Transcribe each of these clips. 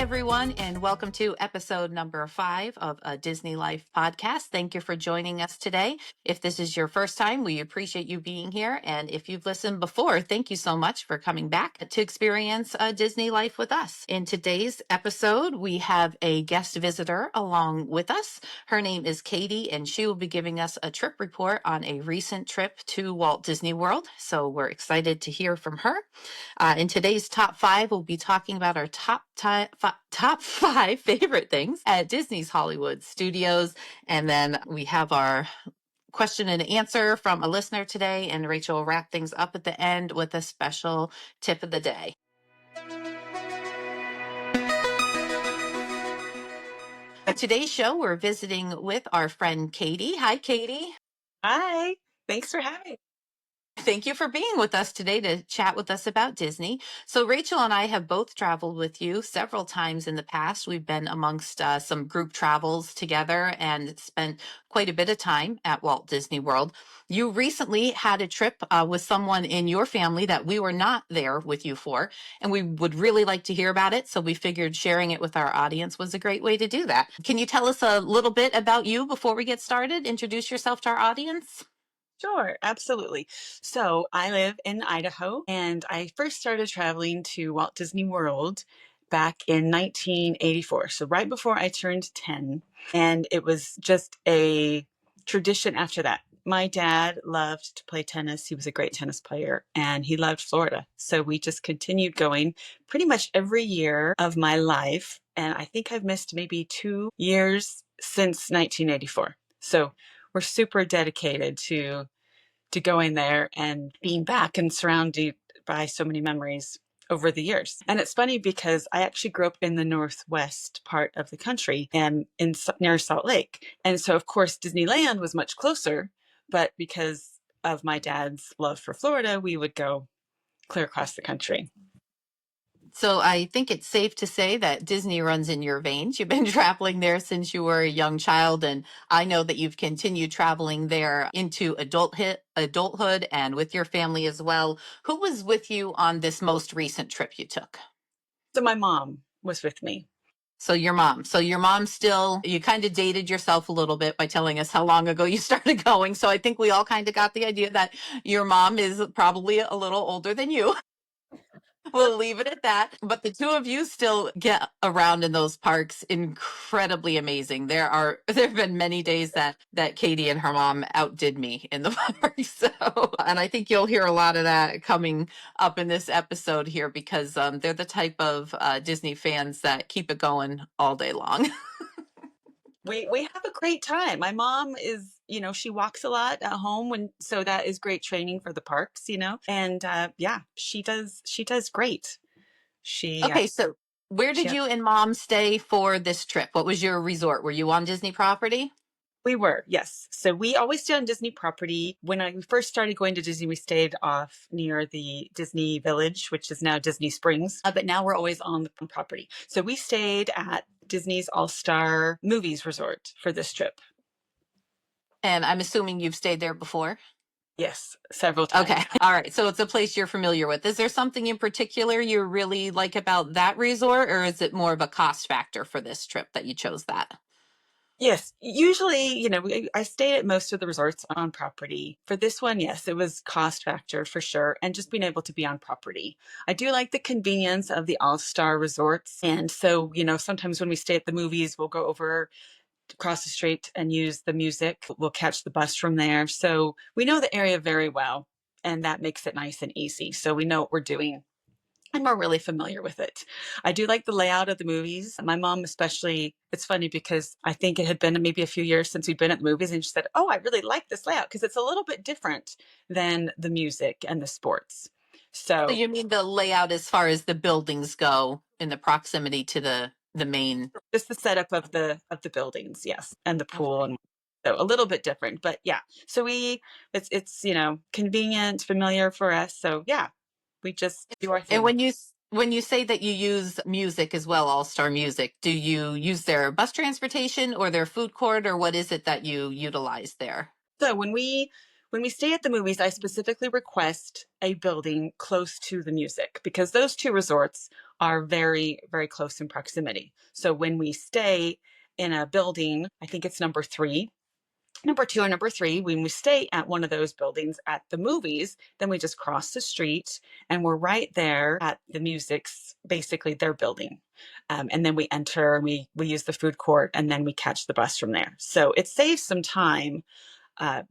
everyone, and welcome to episode number 5 of a Disney Life podcast. Thank you for joining us today. If this is your first time, we appreciate you being here. And if you've listened before, thank you so much for coming back to experience Disney Life with us. In today's episode, we have a guest visitor along with us. Her name is Katie, and she will be giving us a trip report on a recent trip to Walt Disney World. So we're excited to hear from her. In today's top 5, we'll be talking about our top 5 favorite things at Disney's Hollywood Studios. And then we have our question and answer from a listener today. And Rachel will wrap things up at the end with a special tip of the day. Today's show, we're visiting with our friend Katie. Hi, Katie. Hi, thanks for having me. Thank you for being with us today to chat with us about Disney. So Rachel and I have both traveled with you several times in the past. We've been amongst some group travels together and spent quite a bit of time at Walt Disney World. You recently had a trip with someone in your family that we were not there with you for, and we would really like to hear about it. So we figured sharing it with our audience was a great way to do that. Can you tell us a little bit about you before we get started? Introduce yourself to our audience. Sure, absolutely. So I live in Idaho, and I first started traveling to Walt Disney World back in 1984. So right before I turned 10. And it was just a tradition after that. My dad loved to play tennis. He was a great tennis player, and he loved Florida. So we just continued going pretty much every year of my life. And I think I've missed maybe 2 years since 1984. So we're super dedicated to going there and being back and surrounded by so many memories over the years. And it's funny because I actually grew up in the northwest part of the country and near Salt Lake. And so, of course, Disneyland was much closer, but because of my dad's love for Florida, we would go clear across the country. So I think it's safe to say that Disney runs in your veins. You've been traveling there since you were a young child, and I know that you've continued traveling there into adulthood and with your family as well. Who was with you on this most recent trip you took? So my mom was with me. So your mom. So your mom still, you kind of dated yourself a little bit by telling us how long ago you started going. So I think we all kind of got the idea that your mom is probably a little older than you. We'll leave it at that. But the two of you still get around in those parks incredibly amazing. There have been many days that Katie and her mom outdid me in the park. So, and I think you'll hear a lot of that coming up in this episode here because they're the type of Disney fans that keep it going all day long. We have a great time. My mom is, she walks a lot at home, so that is great training for the parks, and yeah, she does great. Okay, so where did you and mom stay for this trip? What was your resort? Were you on Disney property? We were, yes. So we always stay on Disney property. When I first started going to Disney, we stayed off near the Disney Village, which is now Disney Springs. But now we're always on the property. So we stayed at Disney's All-Star Movies Resort for this trip. And I'm assuming you've stayed there before? Yes, several times. Okay. All right. So it's a place you're familiar with. Is there something in particular you really like about that resort, or is it more of a cost factor for this trip that you chose that? Yes, usually, I stayed at most of the resorts on property. For this one, yes, it was cost factor for sure, and just being able to be on property. I do like the convenience of the all-star resorts. And so, sometimes when we stay at the movies, we'll go over across the street and use the music. We'll catch the bus from there. So we know the area very well, and that makes it nice and easy. So we know what we're doing. And we're really familiar with it. I do like the layout of the movies. My mom especially, it's funny because I think it had been maybe a few years since we'd been at the movies, and she said, "Oh, I really like this layout because it's a little bit different than the music and the sports." So you mean the layout as far as the buildings go in the proximity to the main? Just the setup of the buildings, yes, and the pool. And so a little bit different, but yeah. So it's convenient, familiar for us. So yeah, we just do our thing. And when you say that you use music as well, All-Star Music, do you use their bus transportation or their food court, or what is it that you utilize there? So when we stay at the movies, I specifically request a building close to the music because those two resorts are very, very close in proximity. So when we stay in a building, I think it's number two or number three, when we stay at one of those buildings at the movies, then we just cross the street and we're right there at the music's, basically their building. And then we enter and we use the food court and then we catch the bus from there. So it saves some time uh,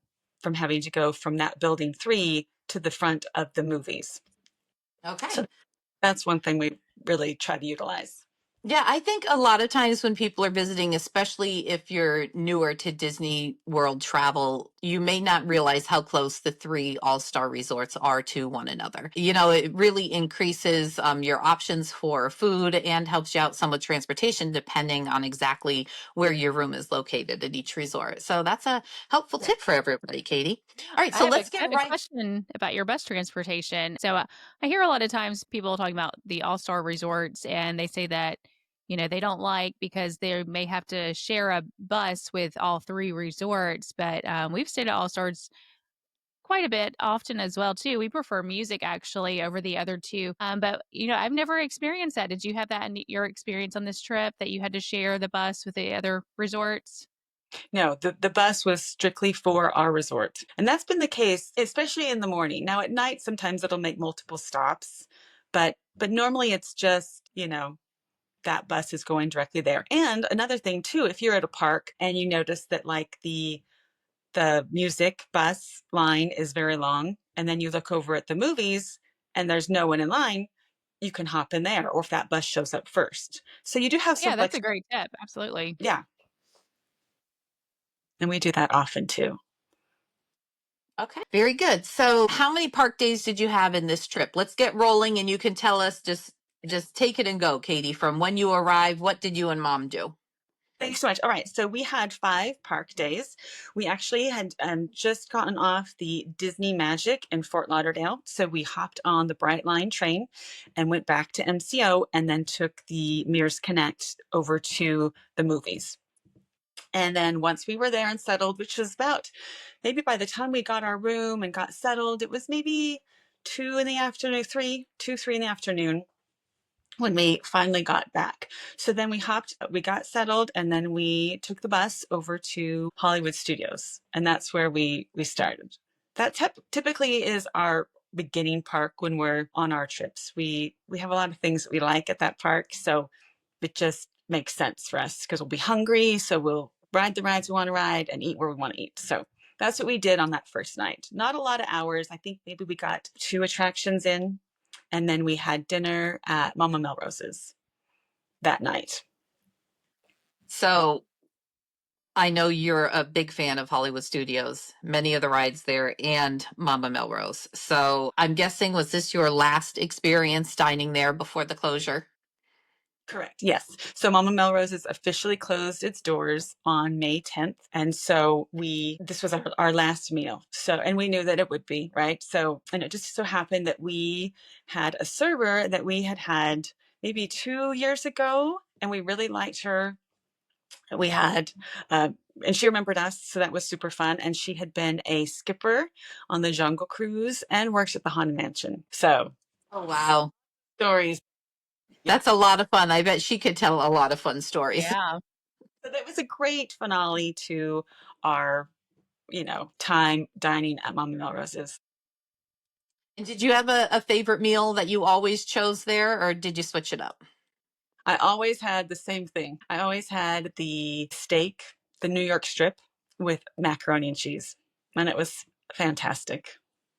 from having to go from that building three to the front of the movies. Okay. So that's one thing we really try to utilize. Yeah, I think a lot of times when people are visiting, especially if you're newer to Disney World travel, you may not realize how close the three all-star resorts are to one another. You know, it really increases your options for food and helps you out some with transportation, depending on exactly where your room is located at each resort. So that's a helpful tip for everybody, Katie. All right, I so have a let's I get have a right. question about your bus transportation. So, I hear a lot of times people talking about the all-star resorts, and they say that, they don't like because they may have to share a bus with all 3 resorts, but, we've stayed at all-stars quite a bit often as well too. We prefer music actually over the other 2, but, I've never experienced that. Did you have that in your experience on this trip that you had to share the bus with the other resorts? No, the bus was strictly for our resort. And that's been the case, especially in the morning. Now at night, sometimes it'll make multiple stops, but normally it's just, that bus is going directly there. And another thing too, if you're at a park and you notice that like the music bus line is very long, and then you look over at the movies and there's no one in line, you can hop in there, or if that bus shows up first. So you do have some Yeah, that's a flex. great tip. Absolutely. Yeah. And we do that often too. Okay, very good. So, how many park days did you have in this trip? Let's get rolling, and you can tell us just take it and go, Katie. From when you arrived, what did you and Mom do? Thanks so much. All right. So we had 5 park days. We actually had just gotten off the Disney Magic in Fort Lauderdale. So we hopped on the Bright Line train and went back to MCO and then took the Mears Connect over to the movies. And then once we were there and settled, which was about maybe by the time we got our room and got settled, it was maybe 2 in the afternoon, 3 in the afternoon when we finally got back. So then we got settled, and then we took the bus over to Hollywood Studios, and that's where we started. That typically is our beginning park when we're on our trips. We have a lot of things that we like at that park, so it just makes sense for us because we'll be hungry, so we'll ride the rides we want to ride and eat where we want to eat. So that's what we did on that first night. Not a lot of hours. I think maybe we got 2 attractions in, and then we had dinner at Mama Melrose's that night. So, I know you're a big fan of Hollywood Studios, many of the rides there, and Mama Melrose. So, I'm guessing, was this your last experience dining there before the closure? Correct. Yes. So Mama Melrose's officially closed its doors on May 10th. And so this was our last meal. So, and we knew that it would be, right? So, and it just so happened that we had a server that we had maybe 2 years ago, and we really liked her. We had, and she remembered us. So that was super fun. And she had been a skipper on the Jungle Cruise and works at the Haunted Mansion. So Oh, wow. stories. Yeah. That's a lot of fun. I bet she could tell a lot of fun stories. Yeah. So that was a great finale to our, time dining at Mama Melrose's. And did you have a favorite meal that you always chose there, or did you switch it up? I always had the same thing. I always had the steak, the New York strip with macaroni and cheese, and it was fantastic.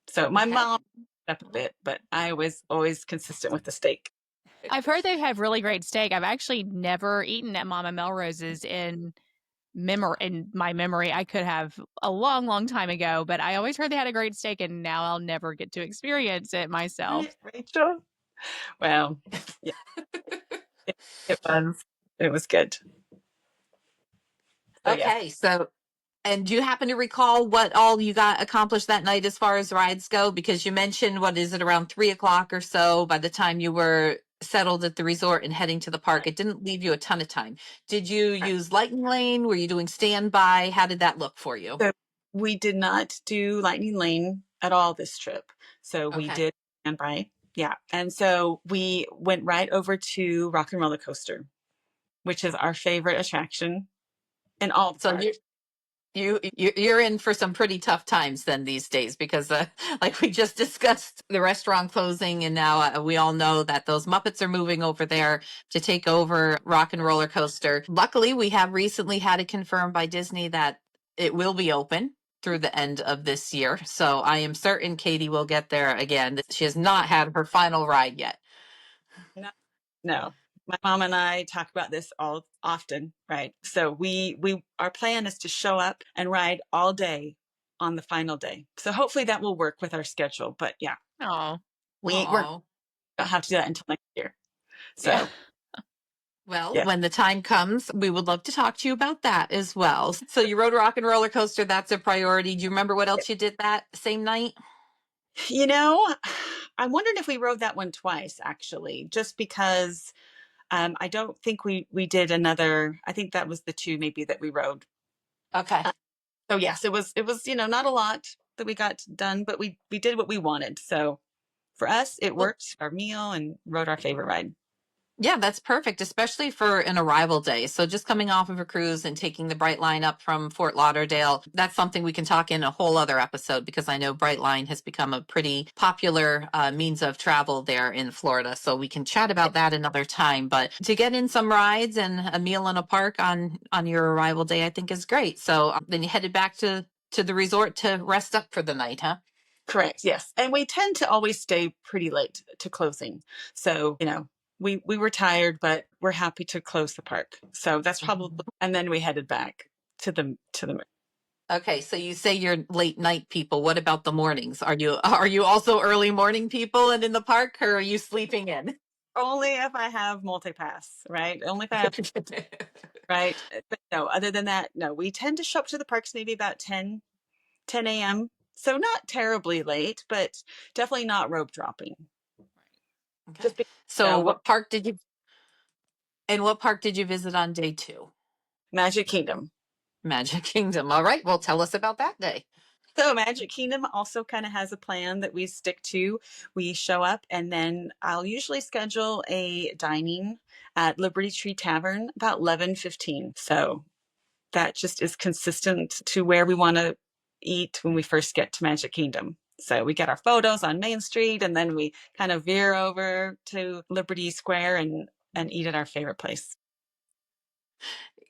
So my Okay. mom up a bit, but I was always consistent with the steak. I've heard they have really great steak. I've actually never eaten at Mama Melrose's in my memory. I could have a long, long time ago, but I always heard they had a great steak, and now I'll never get to experience it myself. Right, Rachel? Well, yeah, it, it was. It was good. So yeah. Okay, so and do you happen to recall what all you got accomplished that night as far as rides go? Because you mentioned, what is it, around 3 o'clock or so by the time you were settled at the resort and heading to the park. It didn't leave you a ton of time. Did you use Lightning Lane? Were you doing standby? How did that look for you? So we did not do Lightning Lane at all this trip. So we Okay. did standby. Yeah. And so we went right over to Rock and Roller Coaster, which is our favorite attraction in all the So parks. you're in for some pretty tough times then these days because like we just discussed the restaurant closing, and now we all know that those Muppets are moving over there to take over Rock and Roller Coaster. Luckily, we have recently had it confirmed by Disney that it will be open through the end of this year. So I am certain Katie will get there again. She has not had her final ride yet. No, no. My mom and I talk about this all often, right? So our plan is to show up and ride all day on the final day. So hopefully that will work with our schedule. But yeah, Oh, we're Oh, don't have to do that until next year. yeah. So Well, yeah. when the time comes, we would love to talk to you about that as well. So you rode Rock and Roller Coaster. That's a priority. Do you remember what else you did that same night? You know, I'm wondering if we rode that one twice, actually, just because I don't think we did another. I think that was the two maybe that we rode. Okay. So yes, it was not a lot that we got done, but we did what we wanted. So for us, it Well, worked. Our meal and rode our favorite ride. yeah, that's perfect, especially for an arrival day. So just coming off of a cruise and taking the Brightline up from Fort Lauderdale, that's something we can talk in a whole other episode because I know Brightline has become a pretty popular means of travel there in Florida. So we can chat about that another time. But to get in some rides and a meal in a park on your arrival day, I think is great. So then you headed back to the resort to rest up for the night, huh? Correct. Yes, and we tend to always stay pretty late to closing. So we were tired, but we're happy to close the park. So that's probably, and then we headed back to the Okay, so you say you're late night people. What about the mornings? Are you also early morning people and in the park, or are you sleeping in? only if I have multi-pass, right? Only if I have, right? But no, other than that, no. We tend to show up to the parks maybe about 10 a.m. So not terribly late, but definitely not rope dropping. Okay. Just because, So what what park did you visit on day two? Magic Kingdom. Magic Kingdom. All right. Well, tell us about that day. So Magic Kingdom also kind of has a plan that we stick to. We show up and then I'll usually schedule a dining at Liberty Tree Tavern about 11:15. So that just is consistent to where we want to eat when we first get to Magic Kingdom. So we get our photos on Main Street and then we kind of veer over to Liberty Square and eat at our favorite place.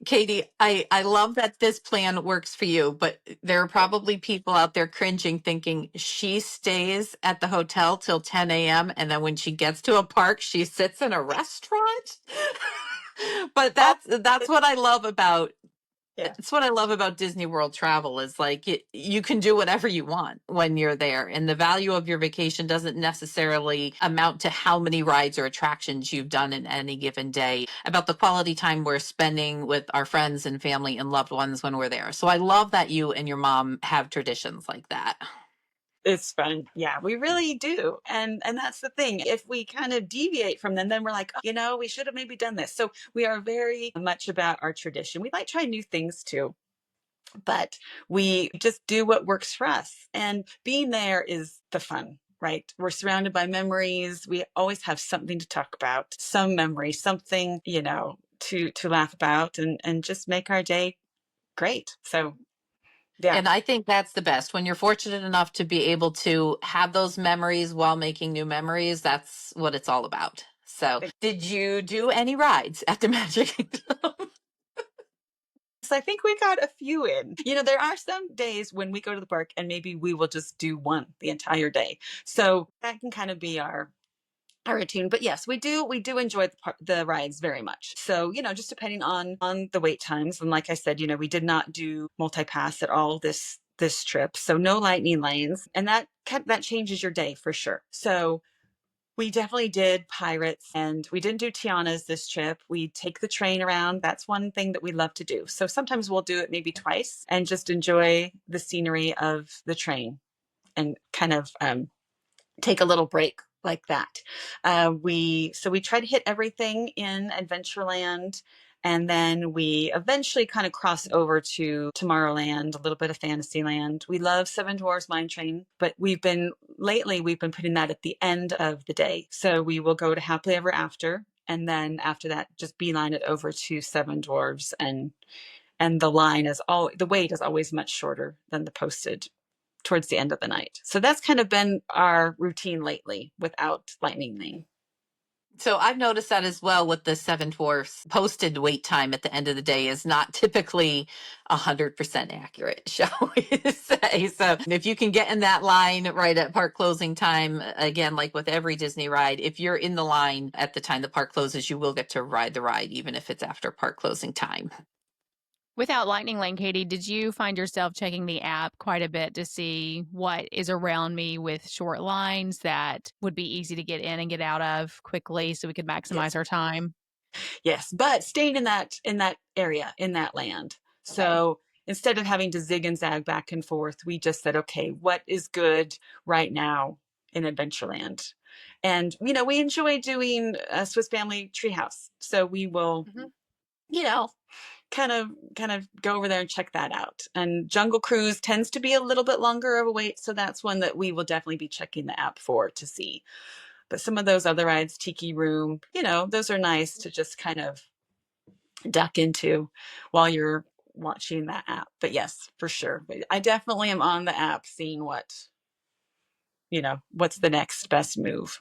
Katie, I love that this plan works for you, but there are probably people out there cringing thinking she stays at the hotel till 10 a.m. and then when she gets to a park, she sits in a restaurant. But Oh, that's what I love about yeah. it's what I love about Disney World travel is like you can do whatever you want when you're there. And the value of your vacation doesn't necessarily amount to how many rides or attractions you've done in any given day, about the quality time we're spending with our friends and family and loved ones when we're there. So I love that you and your mom have traditions like that. It's fun. Yeah, we really do. And that's the thing. If we kind of deviate from them, then we're like, oh, we should have maybe done this. So we are very much about our tradition. We like try new things too, but we just do what works for us. And being there is the fun, right? We're surrounded by memories. We always have something to talk about, some memory, something, to laugh about and just make our day great. So yeah. And I think that's the best. When you're fortunate enough to be able to have those memories while making new memories, that's what it's all about. So, did you do any rides at the Magic Kingdom? So I think we got a few in. There are some days when we go to the park and maybe we will just do one the entire day. So that can kind of be our routine. But yes, we do enjoy the rides very much. So just depending on the wait times. And like I said, we did not do multi-pass at all this trip, so no lightning lanes, and that changes your day for sure. So we definitely did Pirates and we didn't do Tiana's this trip. We take the train around. That's one thing that we love to do. So sometimes we'll do it maybe twice and just enjoy the scenery of the train and kind of take a little break like that. We try to hit everything in Adventureland. And then we eventually kind of cross over to Tomorrowland, a little bit of Fantasyland. We love Seven Dwarfs Mine Train, but lately we've been putting that at the end of the day. So we will go to Happily Ever After. And then after that, just beeline it over to Seven Dwarfs, and the wait is always much shorter than the posted towards the end of the night. So that's kind of been our routine lately without Lightning Lane. So I've noticed that as well with the Seven Dwarfs. Posted wait time at the end of the day is not typically 100% accurate, shall we say. So if you can get in that line right at park closing time, again, like with every Disney ride, if you're in the line at the time the park closes, you will get to ride the ride, even if it's after park closing time. Without Lightning Lane, Katie, did you find yourself checking the app quite a bit to see what is around me with short lines that would be easy to get in and get out of quickly so we could maximize our time? Yes, but staying in that area, in that land. So instead of having to zig and zag back and forth, we just said, okay, what is good right now in Adventureland? And we enjoy doing a Swiss Family Treehouse, so we will, you know, kind of go over there and check that out. And Jungle Cruise tends to be a little bit longer of a wait, so that's one that we will definitely be checking the app for to see. But some of those other rides, Tiki Room, those are nice to just kind of duck into while you're watching that app. But yes, for sure. But I definitely am on the app seeing what's the next best move.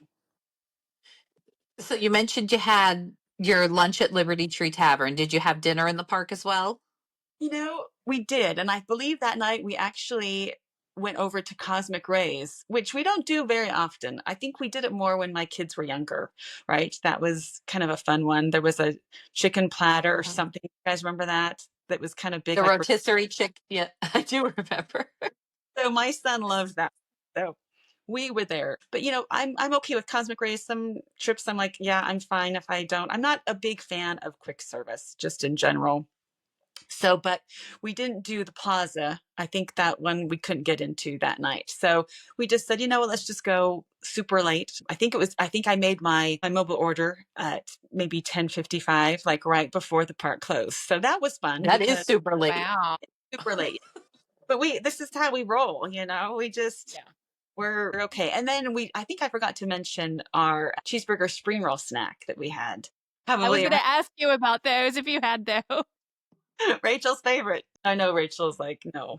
So you mentioned you had your lunch at Liberty Tree Tavern. Did you have dinner in the park as well? We did. And I believe that night we actually went over to Cosmic Rays, which we don't do very often. I think we did it more when my kids were younger, right? That was kind of a fun one. There was a chicken platter or something. You guys remember that? That was kind of big. The rotisserie chicken. Yeah, I do remember. So my son loves that. So we were there. But I'm okay with Cosmic Rays. Some trips I'm like, yeah, I'm fine if I don't. I'm not a big fan of quick service, just in general. So, but we didn't do the plaza. I think that one we couldn't get into that night. So we just said, let's just go super late. I think I made my mobile order at maybe 10:55, like right before the park closed. So that was fun. That is super late. Wow. Super late. But this is how we roll, we just, we're okay. And then I think I forgot to mention our cheeseburger spring roll snack that we had. I was Probably going to ask you about those if you had those. Rachel's favorite. I know Rachel's like, no.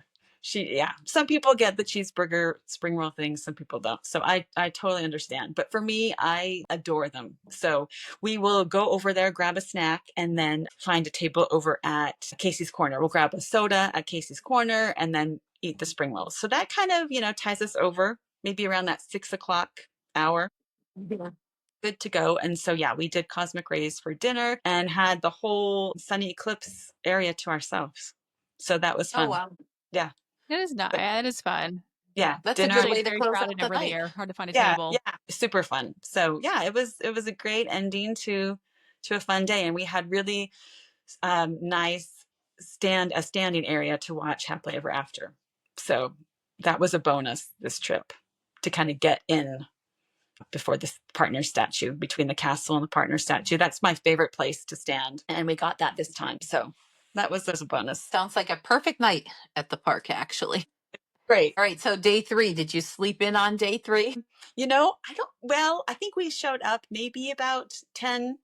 Some people get the cheeseburger spring roll thing, some people don't. So I totally understand. But for me, I adore them. So we will go over there, grab a snack, and then find a table over at Casey's Corner. We'll grab a soda at Casey's Corner and then eat the spring rolls. So that kind of, ties us over maybe around that 6 o'clock hour. Good to go. And so, we did Cosmic Rays for dinner and had the whole Sunny Eclipse area to ourselves. So that was fun. Oh, wow. Yeah. That is not. That is fun. Yeah. That's dinner. a good way to Very close crowded out the over night. there. Hard to find a Yeah. table. Yeah. Super fun. So it was a great ending to a fun day. And we had really nice standing area to watch Happily Ever After. So that was a bonus this trip to kind of get in before the partner statue, between the castle and the partner statue. That's my favorite place to stand. And we got that this time. So that was a bonus. Sounds like a perfect night at the park, actually. Great. All right. So day 3, did you sleep in on day 3? I think we showed up maybe about 10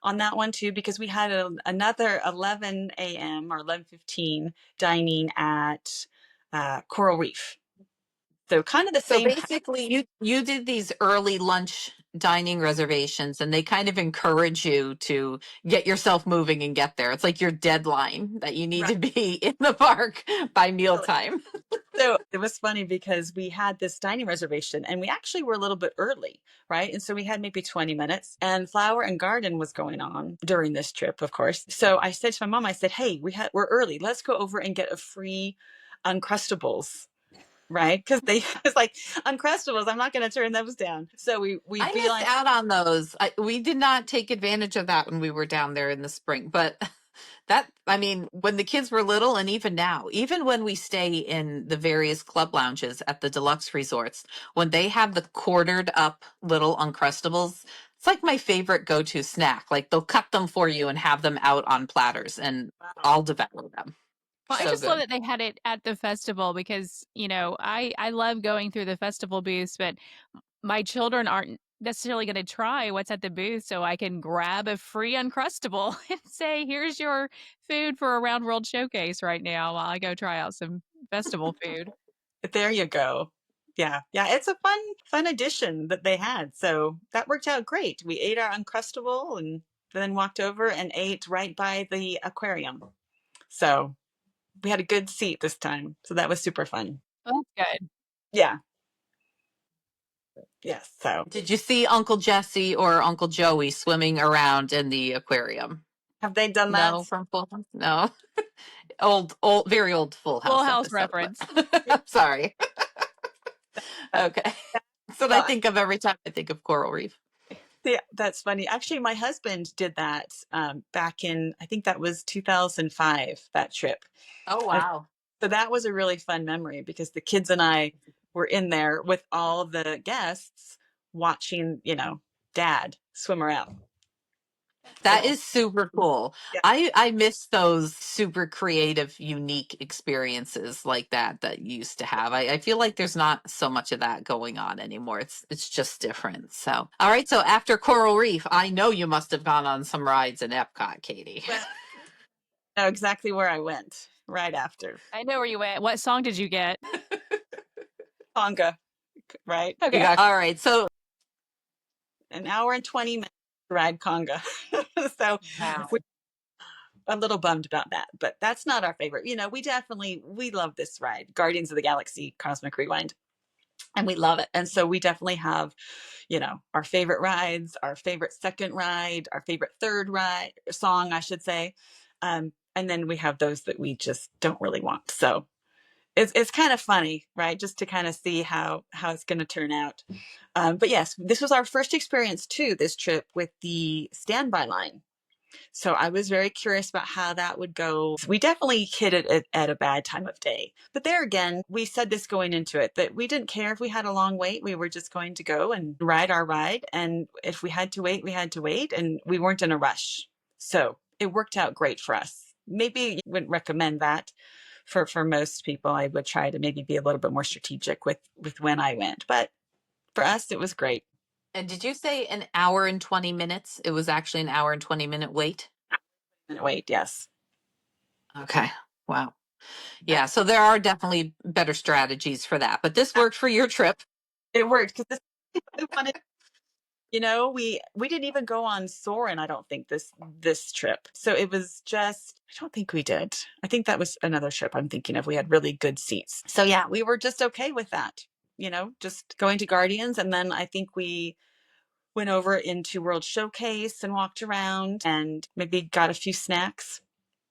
on that one too, because we had another 11 a.m. or 11:15 dining at Coral Reef. So kind of the same. So basically, you did these early lunch dining reservations, and they kind of encourage you to get yourself moving and get there. It's like your deadline that you need to be in the park by mealtime. So it was funny because we had this dining reservation and we actually were a little bit early, right? And so we had maybe 20 minutes, and Flower and Garden was going on during this trip, of course. So I said to my mom, I said, hey, we're early. Let's go over and get a free Uncrustables. Right, because it's like Uncrustables. I'm not going to turn those down. So we I missed out on those. We did not take advantage of that when we were down there in the spring. But when the kids were little, and even now, even when we stay in the various club lounges at the deluxe resorts, when they have the quartered up little Uncrustables, It's like my favorite go-to snack. Like they'll cut them for you and have them out on platters, and Wow. I'll devour them. Well, I So just love good. that they had it at the festival because, I love going through the festival booths, but my children aren't necessarily going to try what's at the booth, so I can grab a free Uncrustable and say, "Here's your food for a Round World Showcase right now," while I go try out some festival food. There you go. Yeah. Yeah. It's a fun addition that they had. So that worked out great. We ate our Uncrustable and then walked over and ate right by the aquarium. So we had a good seat this time. So that was super fun. Oh, that's good. Yeah. Yes. So Did you see Uncle Jesse or Uncle Joey swimming around in the aquarium? have they done that? No, from Full House? No. Old, very old Full Full House House episode, but reference. sorry. Okay. That's what I Well, think of every time I think of Coral Reef. yeah, that's funny. Actually, my husband did that back in, I think that was 2005, that trip. Oh, And wow. so that was a really fun memory because the kids and I were in there with all the guests watching, dad swim around. That So, is super cool. yeah. I miss those super creative, unique experiences like that you used to have. I feel like there's not so much of that going on anymore. It's just different. So, all right. So after Coral Reef, I know you must have gone on some rides in Epcot, Katie. Well, I know exactly where I went right after. I know where you went. What song did you get? Tonga, right? You Okay. got all right. So An hour and 20 minutes to ride Conga. So wow. we're a little bummed about that, but that's not our favorite. We love this ride, Guardians of the Galaxy Cosmic Rewind. And we love it. And so we definitely have, our favorite rides, our favorite second ride, our favorite third ride song, I should say. And then we have those that we just don't really want. So it's kind of funny, right? Just to kind of see how it's going to turn out. But yes, this was our first experience too, this trip with the standby line. So I was very curious about how that would go. We definitely hit it at a bad time of day. But there again, we said this going into it that we didn't care if we had a long wait. We were just going to go and ride our ride. And if we had to wait, we had to wait. And we weren't in a rush. So it worked out great for us. Maybe you wouldn't recommend that for most people. I would try to maybe be a little bit more strategic with when I went. But for us, it was great. And did you say an hour and 20 minutes? It was actually an hour and 20-minute wait. Wait, yes. Okay. Wow. Yeah. Yeah. So there are definitely better strategies for that, but this worked for your trip. It worked because this one. We didn't even go on Soarin', I don't think this trip. So it was just I don't think we did. I think that was another trip I'm thinking of. We had really good seats. So yeah, we were just okay with that. Just going to Guardians, and then I think we went over into World Showcase and walked around and maybe got a few snacks.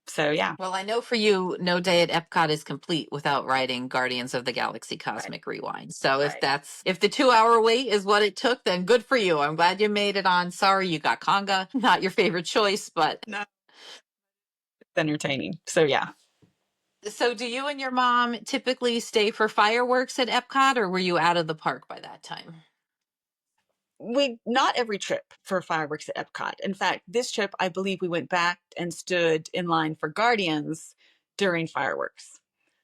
So yeah. Well, I know for you, no day at Epcot is complete without riding Guardians of the Galaxy Right. Cosmic Rewind. So Right. if the 2 hour wait is what it took, then good for you. I'm glad you made it on. Sorry you got Conga. Not your favorite choice, but No, it's entertaining. So yeah. so do you and your mom typically stay for fireworks at Epcot, or were you out of the park by that time? We not every trip for fireworks at Epcot. In fact, this trip, I believe we went back and stood in line for Guardians during fireworks.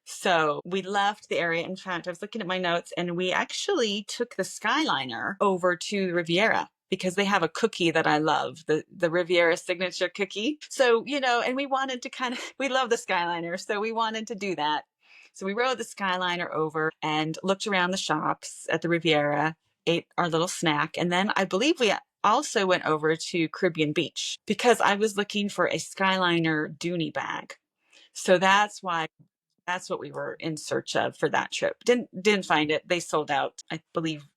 So we left the area. In fact, I was looking at my notes and we actually took the Skyliner over to Riviera because they have a cookie that I love, the Riviera signature cookie. So, and we wanted to we love the Skyliner. So we wanted to do that. So we rode the Skyliner over and looked around the shops at the Riviera, ate our little snack. And then I believe we also went over to Caribbean Beach because I was looking for a Skyliner Dooney bag. So that's what we were in search of for that trip. Didn't find it. They sold out, I believe,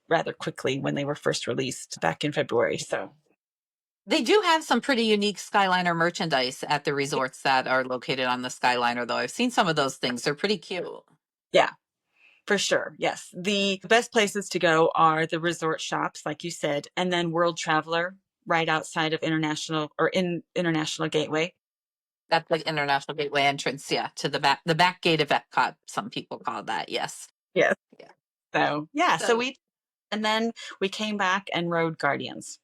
rather quickly when they were first released back in February. So They do have some pretty unique Skyliner merchandise at the resorts that are located on the Skyliner, though. I've seen some of those things. They're pretty cute. yeah, for sure. Yes. The best places to go are the resort shops, like you said, and then World Traveler right outside of International or in International Gateway. That's like International Gateway entrance, yeah, to the back gate of Epcot. Some people call that, yes. Yes. Yeah. So yeah. So And then we came back and rode Guardians.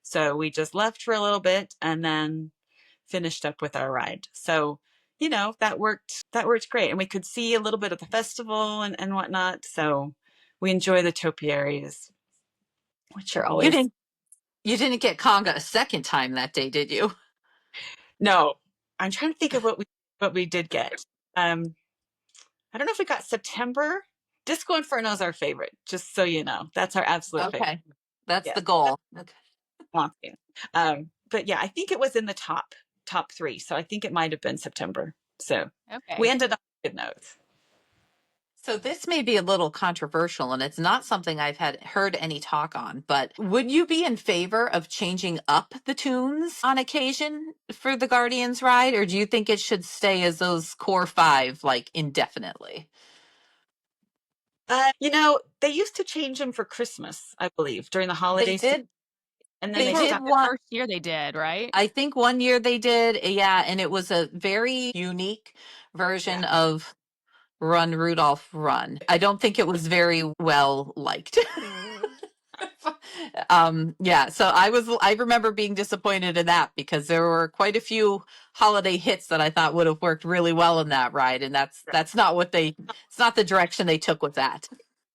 So we just left for a little bit and then finished up with our ride. So, that worked great. And we could see a little bit of the festival and whatnot. So we enjoy the topiaries, which are You always. didn't you didn't get conga a second time that day, did you? No, I'm trying to think of what we did get. I don't know if we got September. Disco Inferno is our favorite, just so you know. That's our absolute favorite. Okay. That's the Yes, goal. Okay. walking. But yeah, I think it was in the top three. So I think it might have been September. So we Okay. ended up with good notes. So this may be a little controversial and it's not something I've had heard any talk on, but would you be in favor of changing up the tunes on occasion for the Guardians ride, or do you think it should stay as those core five like indefinitely? They used to change them for Christmas, I believe, during the They holidays, did and then they they For did stopped. the one. first year they did, right? I think one year they did, yeah, and it was a very unique Yeah, version of Run Rudolph Run. I don't think it was very well liked. Yeah, so I remember being disappointed in that because there were quite a few holiday hits that I thought would have worked really well in that ride, and right. that's not what they it's not the direction they took with that.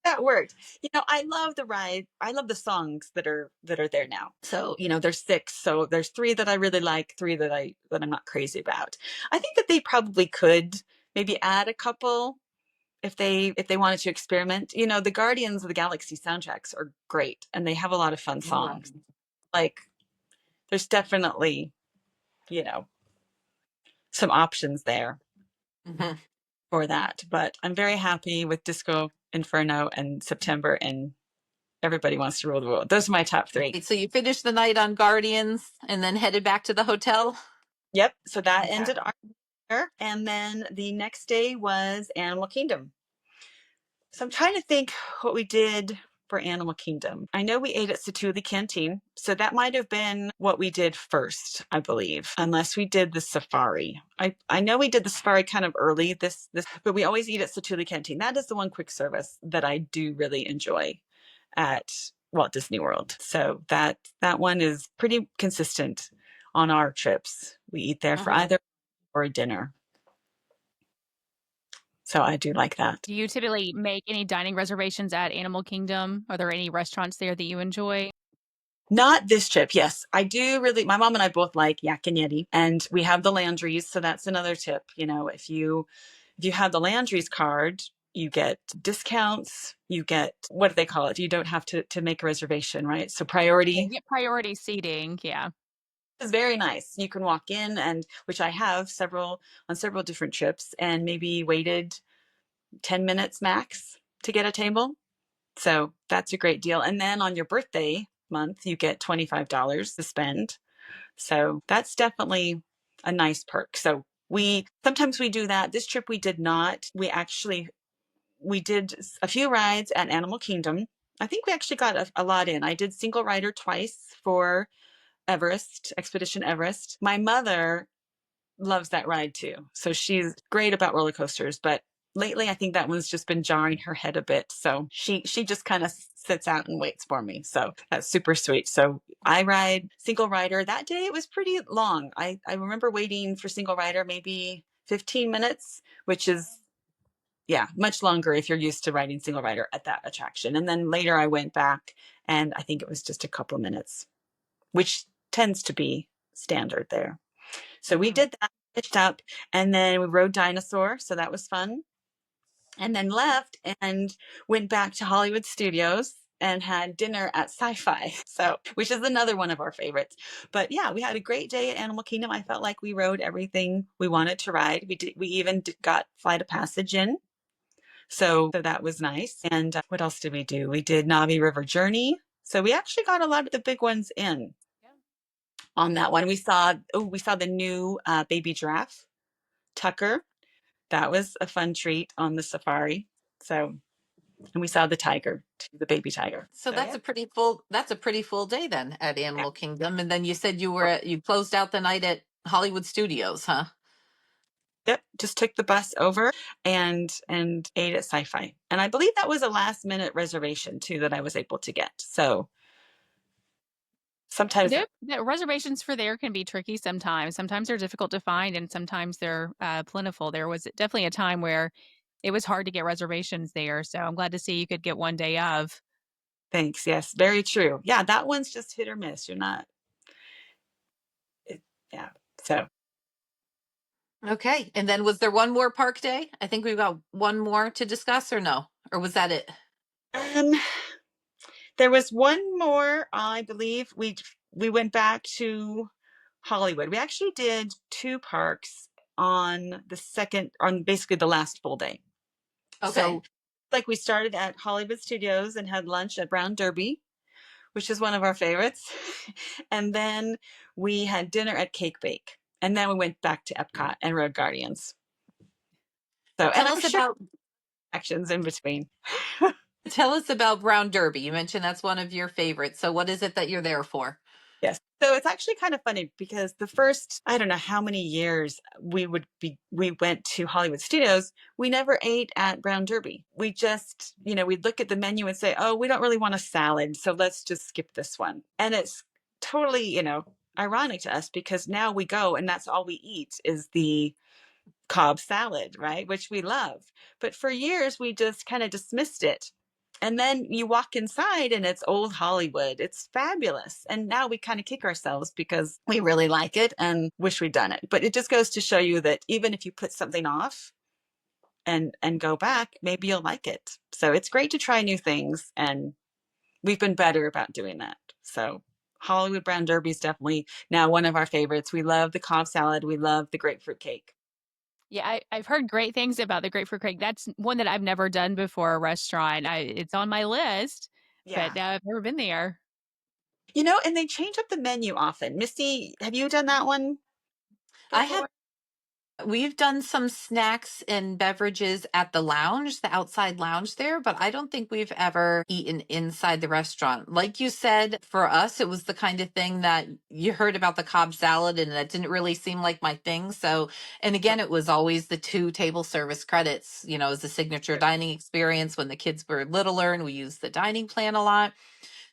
That worked. I love the ride. I love the songs that are there now. So, there's six. So there's three that I really like, three that I'm not crazy about. I think that they probably could maybe add a couple if they wanted to experiment. The Guardians of the Galaxy soundtracks are great and they have a lot of fun songs. Like there's definitely, you know, some options there Mhm. for that. But I'm very happy with Disco Inferno and September and Everybody Wants to Rule the World. Those are my top three. So you finished the night on Guardians and then headed back to the hotel? Yep. So that Okay. ended our year. And then the next day was Animal Kingdom. So I'm trying to think what we did for Animal Kingdom. I know we ate at Satuli Canteen, so that might have been what we did first, I believe, unless we did the safari. I know we did the safari kind of early this, but we always eat at Satuli Canteen. That is the one quick service that I do really enjoy at Walt Disney World. So that one is pretty consistent on our trips. We eat there for Mhm. either or a dinner. So I do like that. Do you typically make any dining reservations at Animal Kingdom? Are there any restaurants there that you enjoy? Not this trip. Yes, I do really. My mom and I both like Yak and Yeti, and we have the Landry's. So that's another tip. If you have the Landry's card, you get discounts. You get, what do they call it? You don't have to make a reservation, right? So Yeah, you priority get priority seating. Yeah. is very nice. You can walk in, and which I have several different trips, and maybe waited 10 minutes max to get a table. So that's a great deal. And then on your birthday month, you get $25 to spend. So that's definitely a nice perk. So we sometimes we do that. This trip we did not. We did a few rides at Animal Kingdom. I think we actually got a lot in. I did single rider twice for Everest, Expedition Everest. My mother loves that ride too. So she's great about roller coasters, but lately I think that one's just been jarring her head a bit. So she just kind of sits out and waits for me. So that's super sweet. So I ride single rider. That day it was pretty long. I remember waiting for single rider maybe 15 minutes, which is yeah, much longer if you're used to riding single rider at that attraction. And then later I went back and I think it was just a couple of minutes, which tends to be standard there. So we did that, pitched up, and then we rode Dinosaur. So that was fun. And then left and went back to Hollywood Studios and had dinner at Sci-Fi. So, which is another one of our favorites. But yeah, we had a great day at Animal Kingdom. I felt like we rode everything we wanted to ride. We even got Flight of Passage in. So that was nice. And what else did we do? We did Navi River Journey. So we actually got a lot of the big ones in on that one. We saw the new baby giraffe, Tucker. That was a fun treat on the safari. So, and we saw the tiger, the baby tiger. So So yeah, that's a pretty full day then at yeah. Animal Kingdom. And then you said you closed out the night at Hollywood Studios, huh? Yep. Just took the bus over and ate at Sci-Fi. And I believe that was a last minute reservation too that I was able to get. So sometimes. The reservations for there can be tricky sometimes. Sometimes they're difficult to find, and sometimes they're plentiful. There was definitely a time where it was hard to get reservations there. So I'm glad to see you could get one day of. Thanks. Yes, very true. Yeah, that one's just hit or miss. You're not. It, yeah. So Okay. And then was there one more park day? I think we've got one more to discuss, or no? Or was that it? um, there was one more. I believe we went back to Hollywood. We actually did two parks on basically the last full day. Okay. So, like, we started at Hollywood Studios and had lunch at Brown Derby, which is one of our favorites. And then we had dinner at Cake Bake. And then we went back to Epcot and Road Guardians. So, and Tell I'm us sure about actions in between. tell us about Brown Derby. You mentioned that's one of your favorites. So what is it that you're there for? Yes. So it's actually kind of funny because the first, I don't know how many years we went to Hollywood Studios, we never ate at Brown Derby. We just, we'd look at the menu and say, oh, we don't really want a salad. So let's just skip this one. And it's totally, ironic to us because now we go and that's all we eat is the Cobb salad, right? Which we love. But for years, we just kind of dismissed it. And then you walk inside and it's old Hollywood. It's fabulous. And now we kind of kick ourselves because we really like it and wish we'd done it. But it just goes to show you that even if you put something off and go back, maybe you'll like it. So it's great to try new things. And we've been better about doing that. So Hollywood Brown Derby is definitely now one of our favorites. We love the Cobb salad. We love the grapefruit cake. Yeah, I've heard great things about the grapefruit cake. That's one that I've never done before a restaurant. It's on my list, Yeah. but I've never been there. And they change up the menu often. Missy, have you done that one I have before? We've done some snacks and beverages at the lounge, the outside lounge there, but I don't think we've ever eaten inside the restaurant. Like you said, for us, it was the kind of thing that you heard about the Cobb salad and that didn't really seem like my thing. So, and again, it was always the two table service credits, as a signature dining experience when the kids were littler and we used the dining plan a lot.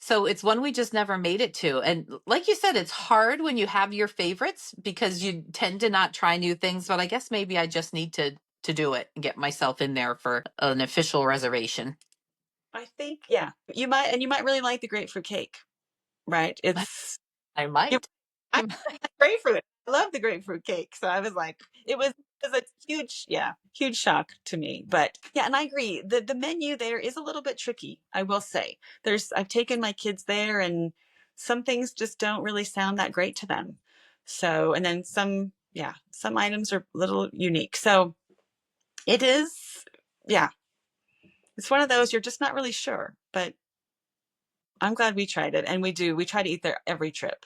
So it's one we just never made it to. And like you said, it's hard when you have your favorites because you tend to not try new things, but I guess maybe I just need to do it and get myself in there for an official reservation. I think, yeah, you might really like the grapefruit cake, right? I You, might. I like grapefruit. I love the grapefruit cake. So I was like, it was a huge, yeah, huge shock to me. But yeah, and I agree. The menu there is a little bit tricky, I will say. I've taken my kids there and some things just don't really sound that great to them. So, and then some items are a little unique. So it is, yeah, it's one of those you're just not really sure, but I'm glad we tried it. And we try to eat there every trip.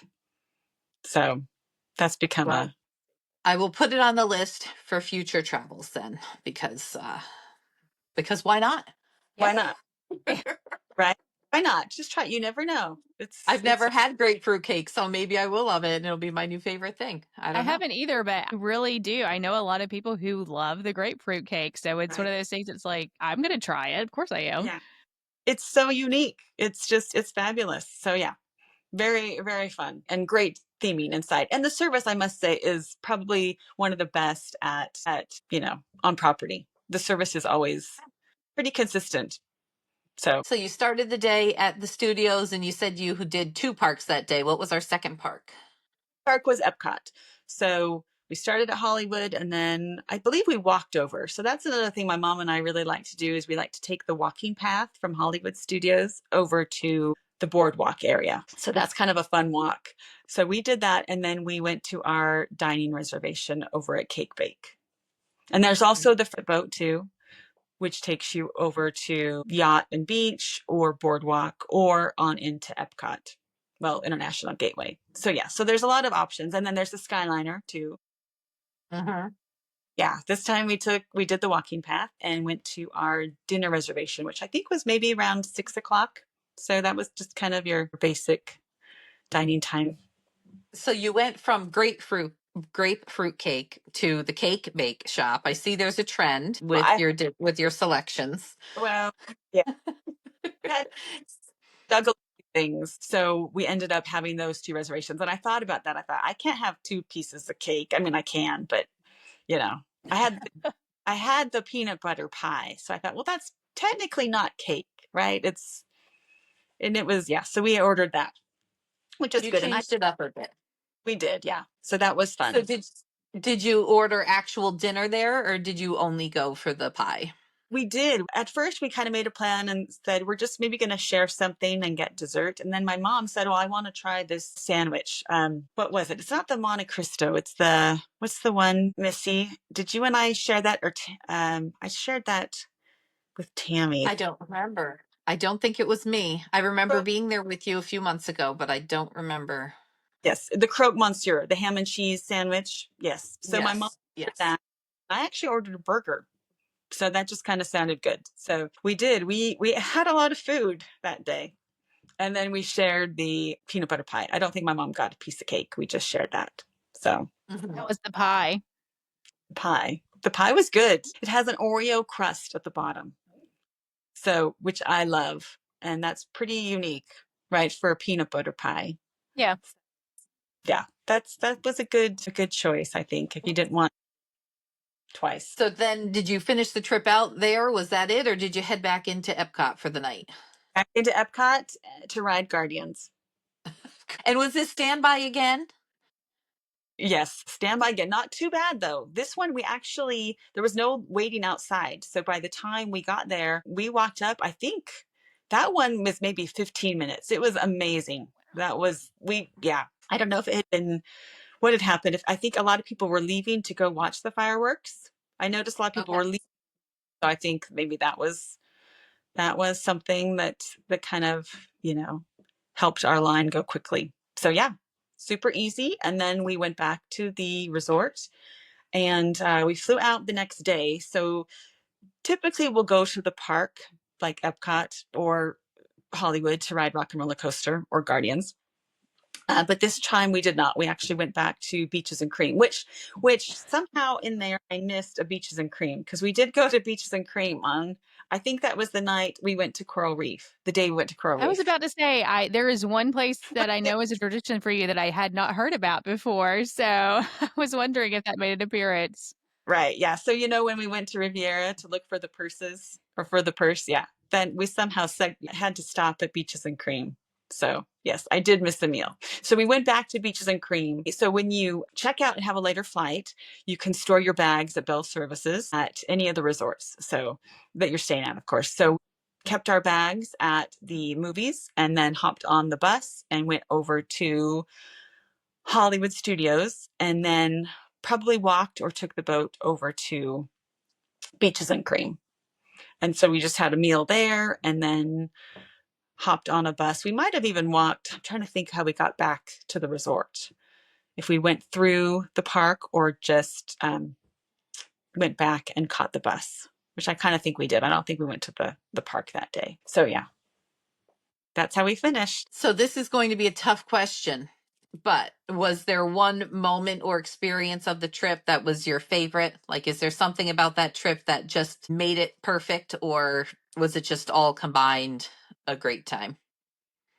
So that's become Well, I will put it on the list for future travels then because why not? why Yeah. not? Right? Why not? Just try it. You never know. I've It's never had grapefruit cake, so maybe I will love it and it'll be my new favorite thing. I I don't know. haven't either, but I really do. I know a lot of people who love the grapefruit cake. So it's one right. of those things it's like, I'm going to try it. Of course I am. Yeah. It's so unique. It's fabulous. So yeah, very, very fun and great theming inside. And the service, I must say, is probably one of the best on property. The service is always pretty consistent. So So you started the day at the studios and you said you did two parks that day. What was our second park? park was Epcot. So we started at Hollywood and then I believe we walked over. So that's another thing my mom and I really like to do is we like to take the walking path from Hollywood Studios over to the boardwalk area. So that's kind of a fun walk. So we did that and then we went to our dining reservation over at Cake Bake. And there's also the boat too, which takes you over to Yacht and Beach or Boardwalk or on into Epcot. Well, International Gateway. So yeah, so there's a lot of options. And then there's the Skyliner too. Uh-huh. Yeah, this time we did the walking path and went to our dinner reservation, which I think was maybe around 6 o'clock. So that was just kind of your basic dining time. So you went from grapefruit cake to the cake bake shop. I see there's a trend Well, with your selections. well, yeah, had juggle. things. So we ended up having those two reservations. And I thought about that. I thought, I can't have two pieces of cake. I mean, I can, but you know, I had I had the peanut butter pie. So I thought, well, that's technically not cake, right? And it was, yeah. So we ordered that, which was You good. And changed it up a bit. we did, yeah. So that was So fun. did you order actual dinner there, or did you only go for the pie? We did. At first, we kind of made a plan and said, we're just maybe going to share something and get dessert. And then my mom said, well, I want to try this sandwich. What was it? It's not the Monte Cristo. It's what's the one, Missy? Did you and I share that? I shared that with Tammy. I don't remember. I don't think it was me. I remember being there with you a few months ago, but I don't remember. Yes, the croque monsieur, the ham and cheese sandwich. Yes. So my mom Yes, ordered yes. that. I actually ordered a burger. So that just kind of sounded good. So we did. We had a lot of food that day. And then we shared the peanut butter pie. I don't think my mom got a piece of cake. We just shared that. So Mhm. That was the pie. pie. The pie was good. It has an Oreo crust at the bottom. So, which I love. And that's pretty unique, right? For a peanut butter pie. Yeah. Yeah. That was a good choice, I think, if you didn't want twice. So then, did you finish the trip out there? Was that it, or did you head back into Epcot for the night? Back into Epcot to ride Guardians. And was this standby again? Yes, standby again. Not too bad though. This one there was no waiting outside. So by the time we got there, we walked up. I think that one was maybe 15 minutes. It was amazing. Yeah. I don't know if it had been, what had happened. If I think a lot of people were leaving to go watch the fireworks. I noticed a lot of people Okay. were leaving. So I think maybe that was something that kind of, helped our line go quickly. So yeah, super easy. And then we went back to the resort and we flew out the next day. So typically we'll go to the park like Epcot or Hollywood to ride Rock and Roller Coaster or Guardians. But this time we did not. We actually went back to Beaches and Cream, which somehow in there I missed a Beaches and Cream because we did go to Beaches and Cream on. I think that was the night we went to Coral Reef. The day we went to Coral I was Reef. about to say, there is one place that I know is a tradition for you that I had not heard about before. So I was wondering if that made an appearance. Right. Yeah. So when we went to Riviera to look for the purses or for the purse, yeah, then we somehow had to stop at Beaches and Cream. So yes, I did miss the meal. So we went back to Beaches and Cream. So when you check out and have a later flight, you can store your bags at Bell Services at any of the resorts. So that you're staying at, of course. So kept our bags at the movies and then hopped on the bus and went over to Hollywood Studios and then probably walked or took the boat over to Beaches and Cream. And so we just had a meal there and then hopped on a bus. We might have even walked. I'm trying to think how we got back to the resort. If we went through the park or just went back and caught the bus, which I kind of think we did. I don't think we went to the park that day. So yeah, that's how we finished. So this is going to be a tough question, but was there one moment or experience of the trip that was your favorite? Like, is there something about that trip that just made it perfect, or was it just all combined a great time?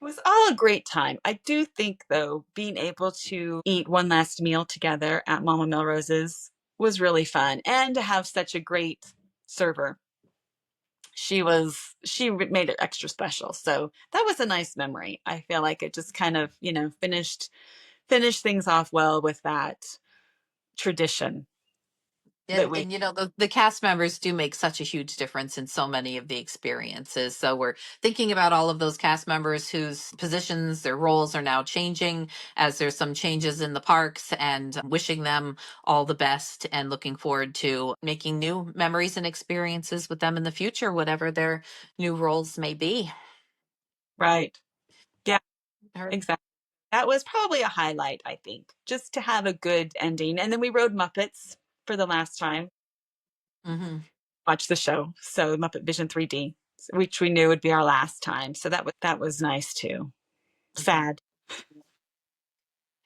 It was all a great time. I do think, though, being able to eat one last meal together at Mama Melrose's was really fun and to have such a great server. She made it extra special. So that was a nice memory. I feel like it just kind of, finished things off well with that tradition that we. And the cast members do make such a huge difference in so many of the experiences. So we're thinking about all of those cast members whose positions, their roles are now changing as there's some changes in the parks, and wishing them all the best and looking forward to making new memories and experiences with them in the future, whatever their new roles may be. Right. Yeah, Or- exactly. That was probably a highlight, I think, just to have a good ending. And then we rode Muppets for the last time. Mhm. Watch the show. So Muppet Vision 3D, which we knew would be our last time. So that was nice too. Mhm. Sad.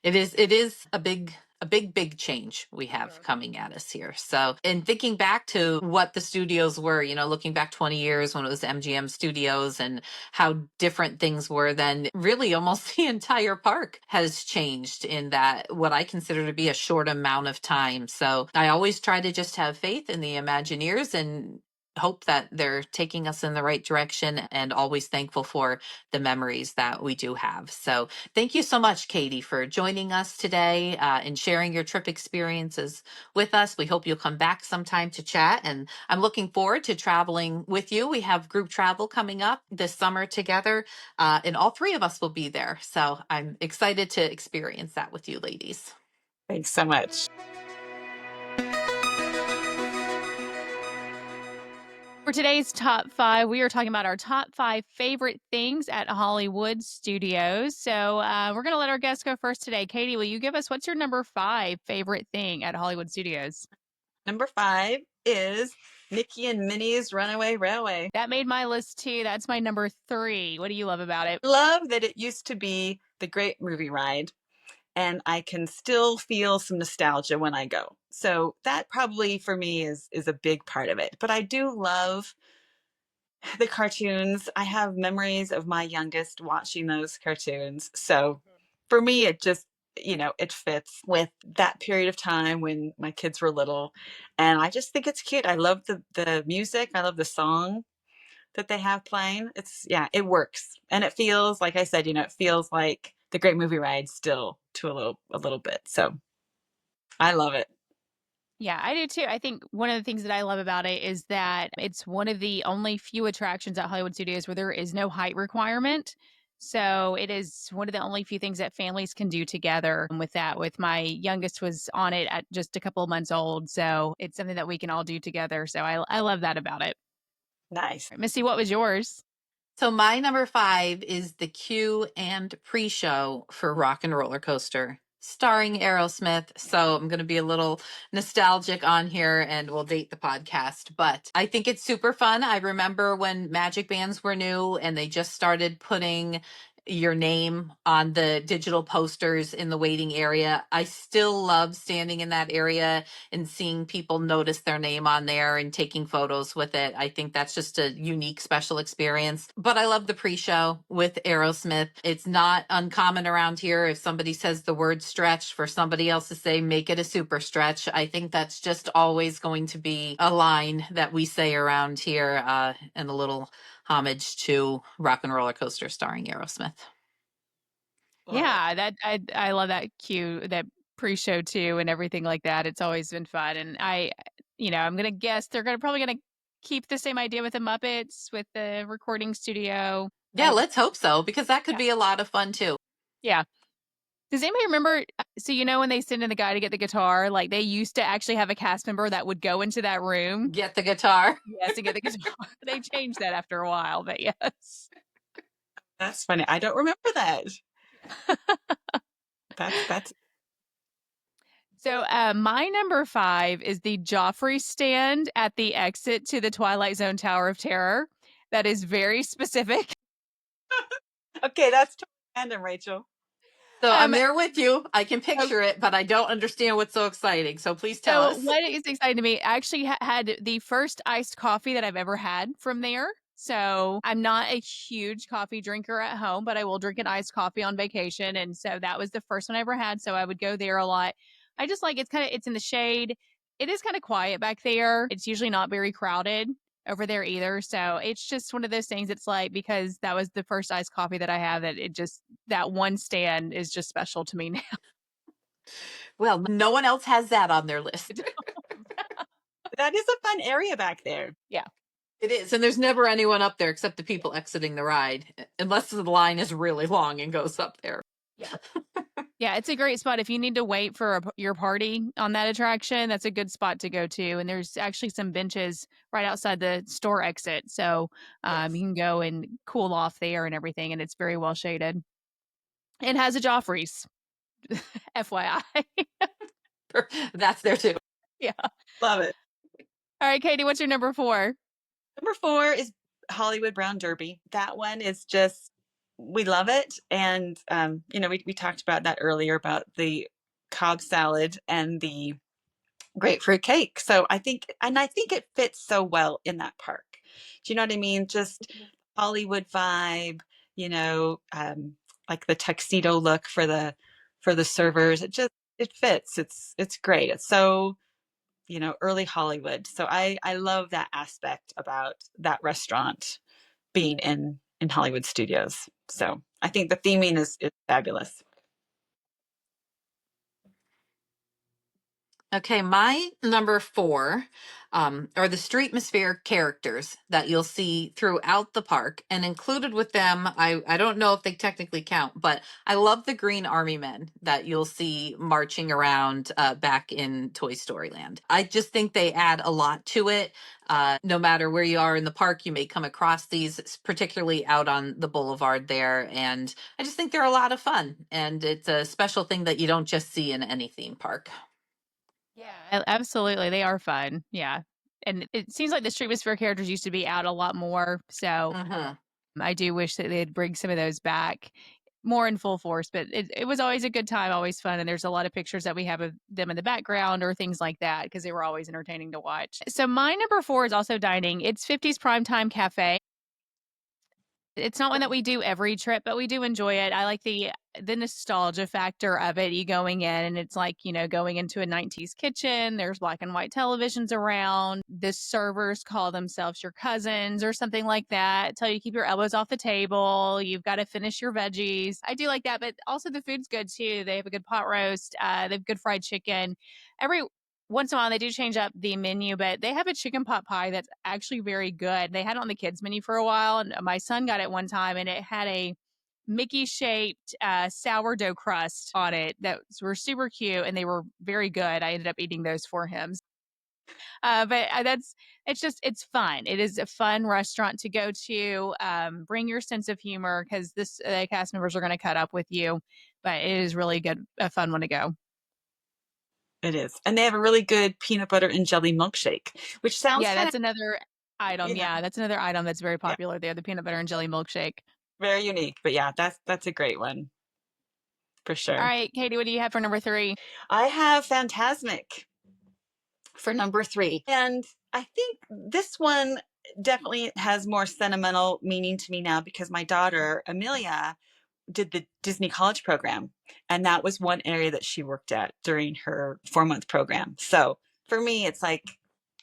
It is a big a big change we have coming at us here. So, in thinking back to what the studios were, looking back 20 years when it was MGM Studios and how different things were then, really almost the entire park has changed in that what I consider to be a short amount of time. So, I always try to just have faith in the Imagineers and hope that they're taking us in the right direction, and always thankful for the memories that we do have. So thank you so much, Katie, for joining us today and sharing your trip experiences with us. We hope you'll come back sometime to chat, and I'm looking forward to traveling with you. We have group travel coming up this summer together, and all three of us will be there. So I'm excited to experience that with you ladies. Thanks so much. For today's top five, we are talking about our top five favorite things at Hollywood Studios. So we're going to let our guests go first today. Katie, will you give us what's your number five favorite thing at Hollywood Studios? Number 5 is Mickey and Minnie's Runaway Railway. That made my list too. That's my number 3. What do you love about it? Love that it used to be the great movie ride, and I can still feel some nostalgia when I go. So that probably for me is a big part of it. But I do love the cartoons. I have memories of my youngest watching those cartoons. So for me, it just, it fits with that period of time when my kids were little. And I just think it's cute. I love the music. I love the song that they have playing. Yeah, it works. And it feels, like I said, it feels like the great movie ride still to a little bit. So I love it. Yeah, I do too. I think one of the things that I love about it is that it's one of the only few attractions at Hollywood Studios where there is no height requirement. So it is one of the only few things that families can do together. And with my youngest was on it at just a couple of months old. So it's something that we can all do together. So I love that about it. Nice. Missy, what was yours? So my number 5 is the Q and pre-show for Rock and Roller Coaster, starring Aerosmith. So I'm going to be a little nostalgic on here, and we'll date the podcast. But I think it's super fun. I remember when Magic Bands were new and they just started putting your name on the digital posters in the waiting area. I still love standing in that area and seeing people notice their name on there and taking photos with it. I think that's just a unique, special experience. But I love the pre-show with Aerosmith. It's not uncommon around here if somebody says the word stretch for somebody else to say, make it a super stretch. I think that's just always going to be a line that we say around here, and a little homage to Rock and Roller Coaster starring Aerosmith. Love it. Yeah, that I love that cue, that pre-show too, and everything like that. It's always been fun, and I'm gonna guess they're probably gonna keep the same idea with the Muppets with the recording studio, Yeah, right? let's hope so, because that could Yeah, be a lot of fun too. yeah. Does anybody remember? So when they send in the guy to get the guitar, like they used to actually have a cast member that would go into that room, Get the guitar. yes, to get the guitar. They changed that after a while, but yes. That's funny. I don't remember that. That's So, my number 5 is the Joffrey stand at the exit to the Twilight Zone Tower of Terror. That is very specific. okay. That's totally random, Rachel. So I'm Um, there with you. I can so, picture it, but I don't understand what's so exciting. So please tell so us. what is exciting to me? I actually had the first iced coffee that I've ever had from there. So I'm not a huge coffee drinker at home, but I will drink an iced coffee on vacation. And so that was the first one I ever had. So I would go there a lot. I just like it's in the shade. It is kind of quiet back there. It's usually not very crowded over there either. So it's just one of those things. It's like, because that was the first iced coffee that I have, that one stand is just special to me now. Well, no one else has that on their list. That is a fun area back there. Yeah. It is. And there's never anyone up there except the people exiting the ride, unless the line is really long and goes up there. Yeah. Yeah, it's a great spot. If you need to wait for your party on that attraction, that's a good spot to go to. And there's actually some benches right outside the store exit. So Yes. you can go and cool off there and everything. And it's very well shaded. It has a Joffrey's, FYI. That's there too. Yeah. Love it. All right, Katie, what's your number 4? Number 4 is Hollywood Brown Derby. That one is just, we love it. And, we talked about that earlier about the Cobb salad and the grapefruit cake. So I think it fits so well in that park. Do you know what I mean? Just Hollywood vibe, you know, like the tuxedo look for the servers. It fits. It's great. It's so, you know, early Hollywood. So I love that aspect about that restaurant being in Hollywood studios. So I think the theming is fabulous. Okay, my number four are the streetmosphere characters that you'll see throughout the park, and included with them, I don't know if they technically count, but I love the green army men that you'll see marching around back in Toy Story Land. I just think they add a lot to it. No matter where you are in the park, you may come across these, particularly out on the boulevard there, and I just think they're a lot of fun, and it's a special thing that you don't just see in any theme park. Yeah, absolutely. They are fun. Yeah. And it seems like the Streetmosphere characters used to be out a lot more. So Mhm. I do wish that they'd bring some of those back more in full force. But it was always a good time, always fun. And there's a lot of pictures that we have of them in the background or things like that because they were always entertaining to watch. So my number four is also dining. It's 50s Primetime Cafe. It's not one that we do every trip, but we do enjoy it. I like the nostalgia factor of it. You going in and it's like, you know, going into a 90s kitchen. There's black and white televisions around. The servers call themselves your cousins or something like that. Tell you to keep your elbows off the table. You've got to finish your veggies. I do like that, but also the food's good too. They have a good pot roast. They have good fried chicken. Every once in a while they do change up the menu, but they have a chicken pot pie that's actually very good. They had it on the kids menu for a while, and my son got it one time, and it had a Mickey shaped sourdough crust on it that were super cute, and they were very good. I ended up eating those for him. But that's it's fun. It is a fun restaurant to go to. Bring your sense of humor because this the cast members are going to cut up with you, but it is really good, a fun one to go. It is. And they have a really good peanut butter and jelly milkshake, which sounds Yeah, kind of, that's another item. you know, Yeah, that's another item that's very yeah, popular there, the peanut butter and jelly milkshake. very unique. But yeah, that's a great one for All sure. right, Katie, what do you have for number three? I have Phantasmic for number three. And I think this one definitely has more sentimental meaning to me now because my daughter, Amelia, did the Disney College program. And that was one area that she worked at during her 4-month program. So for me, it's like,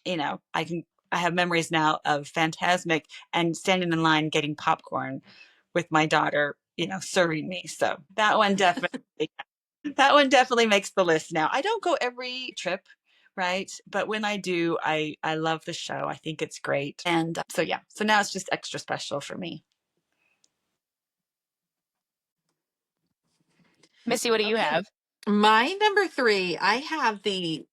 you know, I have memories now of Phantasmic and standing in line getting popcorn with my daughter, you know, serving me. So that one definitely makes the list now. I don't go every trip, right? But when I do, I love the show. I think it's great. And so yeah, so now it's just extra special for me. Missy, what do you Okay. have? My number three, I have the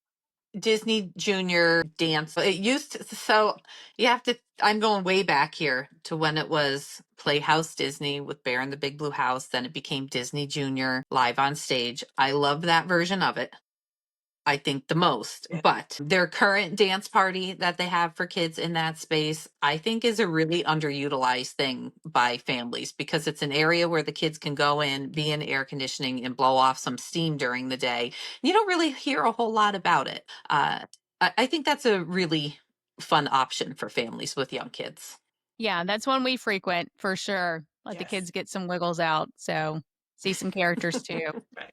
Disney Junior dance. It used to, so you have to, I'm going way back here to when it was Playhouse Disney with Bear in the Big Blue House. Then it became Disney Junior live on stage. I love that version of it. I think the most. Yeah. But their current dance party that they have for kids in that space, I think is a really underutilized thing by families because it's an area where the kids can go in, be in air conditioning, and blow off some steam during the day. You don't really hear a whole lot about it. I think that's a really fun option for families with young kids. Yeah, that's one we frequent for sure. Let the Yes. kids get some wiggles out. So see some characters too. Right.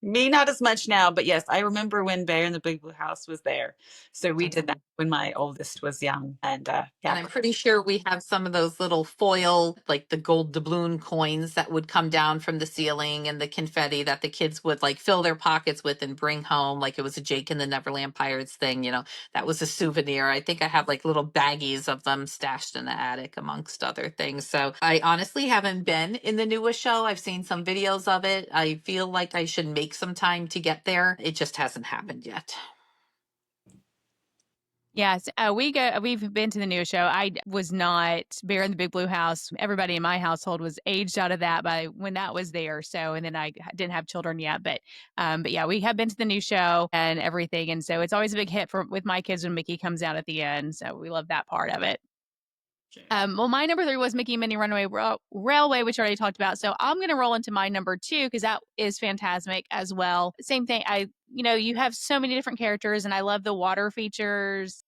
Me, not as much now, but yes, I remember when Bear in the Big Blue House was there. So we did that when my oldest was young. And And yeah, I'm pretty sure we have some of those little foil, like the gold doubloon coins that would come down from the ceiling and the confetti that the kids would like fill their pockets with and bring home. Like it was a Jake and the Neverland Pirates thing, that was a souvenir. I think I have like little baggies of them stashed in the attic, amongst other things. So I honestly haven't been in the newest show. I've seen some videos of it. I feel like I should make some time to get there. It just hasn't happened yet. Yes, we've been to the newest show. I was not Bear in the Big Blue House. Everybody in my household was aged out of that by when that was there. So, and then I didn't have children yet, but yeah, we have been to the new show and everything. And so it's always a big hit for with my kids when Mickey comes out at the end. So we love that part of it. Well, my number 3 was Mickey and Minnie Runaway Railway, which I already talked about. So I'm going to roll into my number 2 because that is fantastic as well. Same thing. You have so many different characters, and I love the water features.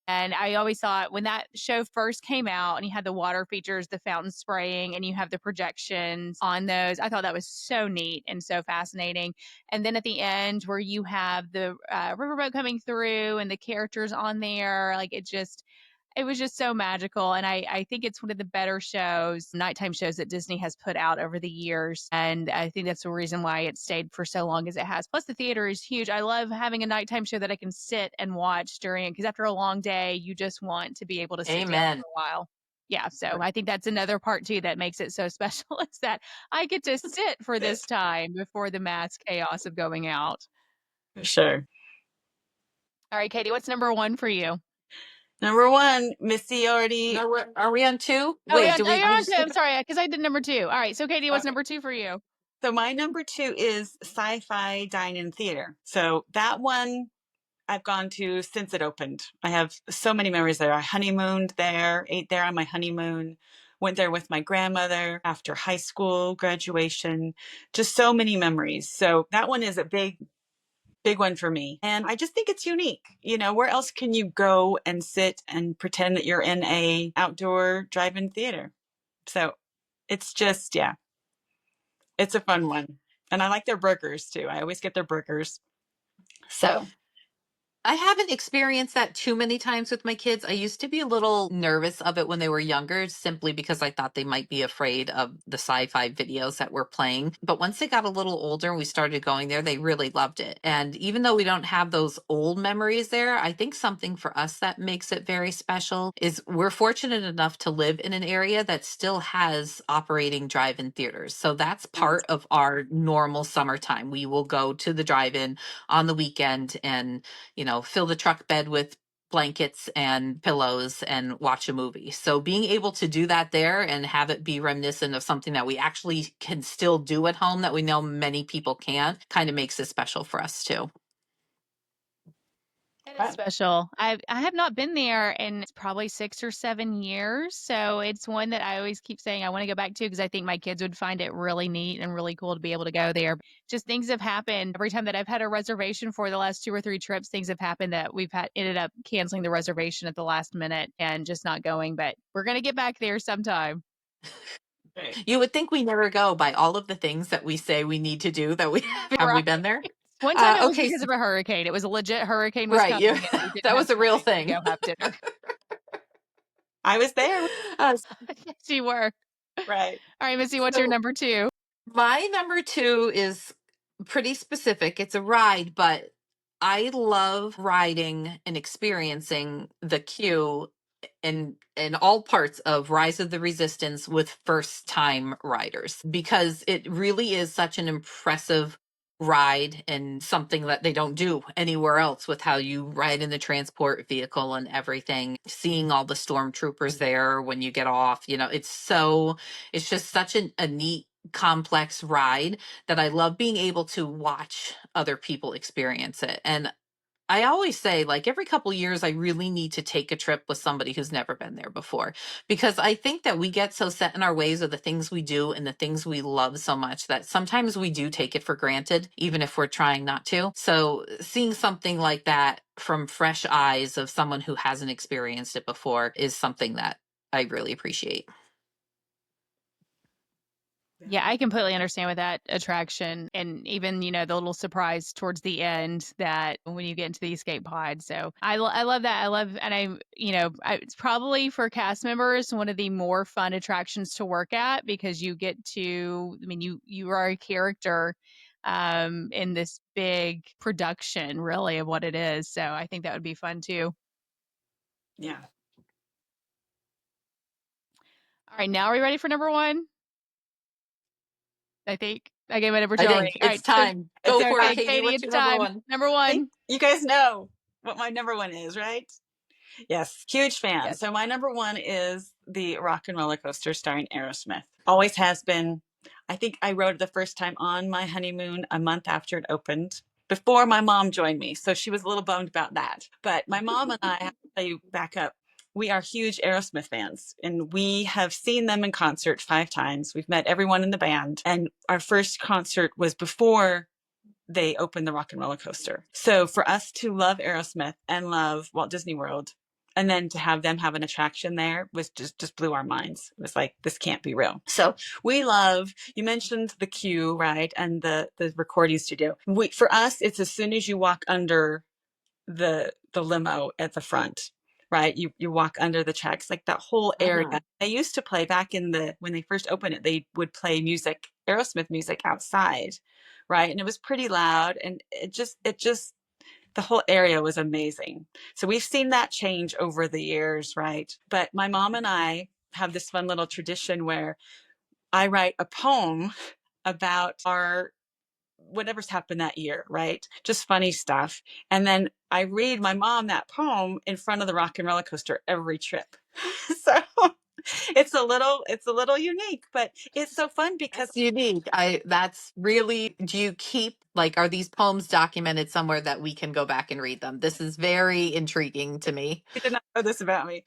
And I always thought when that show first came out and you had the water features, the fountain spraying, and you have the projections on those, I thought that was so neat and so fascinating. And then at the end, where you have the riverboat coming through and the characters on there, like it was just so magical. And I think it's one of the better shows, nighttime shows that Disney has put out over the years. And I think that's the reason why it stayed for so long as it has. Plus, the theater is huge. I love having a nighttime show that I can sit and watch during it because after a long day, you just want to be able to sit down Amen. for a while. Yeah, so I think that's another part too that makes it so special is that I get to sit for this time before the mass chaos of going out. For sure. All right, Katie, what's number 1 for you? Number 1, Missy already. No, are we on 2? Oh, Wait, yeah, do we? you're on 2. I'm sorry, because I did number 2. All right, so Katie, what's number 2 for you? So my number 2 is Sci-Fi Dine-In Theater. So that one I've gone to since it opened. I have so many memories there. I honeymooned there, ate there on my honeymoon, went there with my grandmother after high school graduation. Just so many memories. So that one is a big one for me. And I just think it's unique. Where else can you go and sit and pretend that you're in a outdoor drive-in theater? So it's just, yeah, it's a fun one. And I like their burgers too. I always get their burgers. So I haven't experienced that too many times with my kids. I used to be a little nervous of it when they were younger, simply because I thought they might be afraid of the sci-fi videos that were playing. But once they got a little older and we started going there, they really loved it. And even though we don't have those old memories there, I think something for us that makes it very special is we're fortunate enough to live in an area that still has operating drive-in theaters. So that's part of our normal summertime. We will go to the drive-in on the weekend and fill the truck bed with blankets and pillows and watch a movie. So being able to do that there and have it be reminiscent of something that we actually can still do at home that we know many people can't kind of makes it special for us too. It is special. I have not been there in probably 6 or 7 years, so it's one that I always keep saying I want to go back to because I think my kids would find it really neat and really cool to be able to go there. Just things have happened every time that I've had a reservation for the last 2 or 3 trips. Things have happened that we've ended up canceling the reservation at the last minute and just not going. But we're gonna get back there sometime. You would think we never go by all of the things that we say we need to do that we have we been there? One time it was Okay, because of a hurricane. It was a legit hurricane was right. coming, Yeah, and we didn't that have was a real time to thing. go have dinner. I was there. Yes, You were. Right. All right, Missy, what's your number 2? My number 2 is pretty specific. It's a ride, but I love riding and experiencing the queue in all parts of Rise of the Resistance with first time riders because it really is such an impressive ride and something that they don't do anywhere else with how you ride in the transport vehicle and everything. Seeing all the stormtroopers there when you get off, it's just such a neat complex ride that I love being able to watch other people experience it. And I always say, like, every couple years, I really need to take a trip with somebody who's never been there before. Because I think that we get so set in our ways of the things we do and the things we love so much that sometimes we do take it for granted, even if we're trying not to. So seeing something like that from fresh eyes of someone who hasn't experienced it before is something that I really appreciate. Yeah, I completely understand with that attraction and even, the little surprise towards the end that when you get into the escape pod. So I love that. I love, and it's probably for cast members one of the more fun attractions to work at because you get to, you are a character in this big production really of what it is. So I think that would be fun too. Yeah. All right, now are we ready for number 1? I think I gave my number 2 I already. think All it's right, so time. Go for it, okay, Katie. Katie, What's it's your number time. 1? Number I 1. think you guys know what my number 1 is, right? Yes, huge fan. Yes. So my number 1 is the Rock and Roller Coaster starring Aerosmith. Always has been. I think I rode it the first time on my honeymoon a month after it opened, before my mom joined me. So she was a little bummed about that. But my mom and I have to tell you back up. We are huge Aerosmith fans, and we have seen them in concert 5 times. We've met everyone in the band, and our first concert was before they opened the Rock and Roller Coaster. So for us to love Aerosmith and love Walt Disney World, and then to have them have an attraction there was just blew our minds. It was like, this can't be real. So we love, you mentioned the queue, right? And the recording studio. For us, it's as soon as you walk under the limo at the front, right? You walk under the tracks, like that whole area. Uh-huh. They used to play back when they first opened it, they would play music, Aerosmith music outside, right? And it was pretty loud, and it just the whole area was amazing. So we've seen that change over the years, right? But my mom and I have this fun little tradition where I write a poem about our whatever's happened that year, right? Just funny stuff. And then I read my mom that poem in front of the Rock and Roller Coaster every trip. So it's a little unique, but it's so fun because That's unique. That's really, do you keep, like, are these poems documented somewhere that we can go back and read them? This is very intriguing to me. you did not know this about me.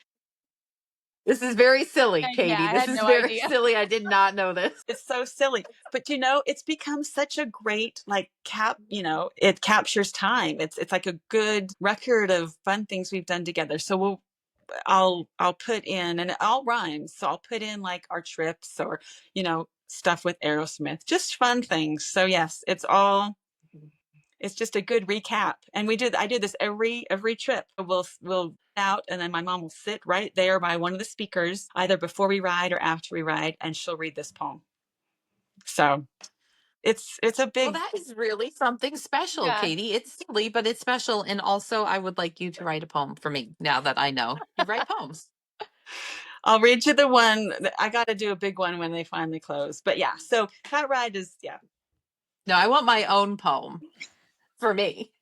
This is very silly, Yeah, Katie. I This had is no very idea. silly. I did not know this. It's so silly, but it's become such a great like it captures time. It's like a good record of fun things we've done together. So I'll put in, and it all rhymes. So I'll put in like our trips or, stuff with Aerosmith, just fun things. So yes, it's just a good recap. And I do this every trip. We'll out, and then my mom will sit right there by one of the speakers, either before we ride or after we ride, and she'll read this poem. So it's a Well, big that is really something special, Yeah. Katie. It's silly, but it's special. And also, I would like you to write a poem for me now that I know you write poems. I'll read you the one I got to do a big one when they finally close. But yeah, so that ride is No, I want my own poem for me.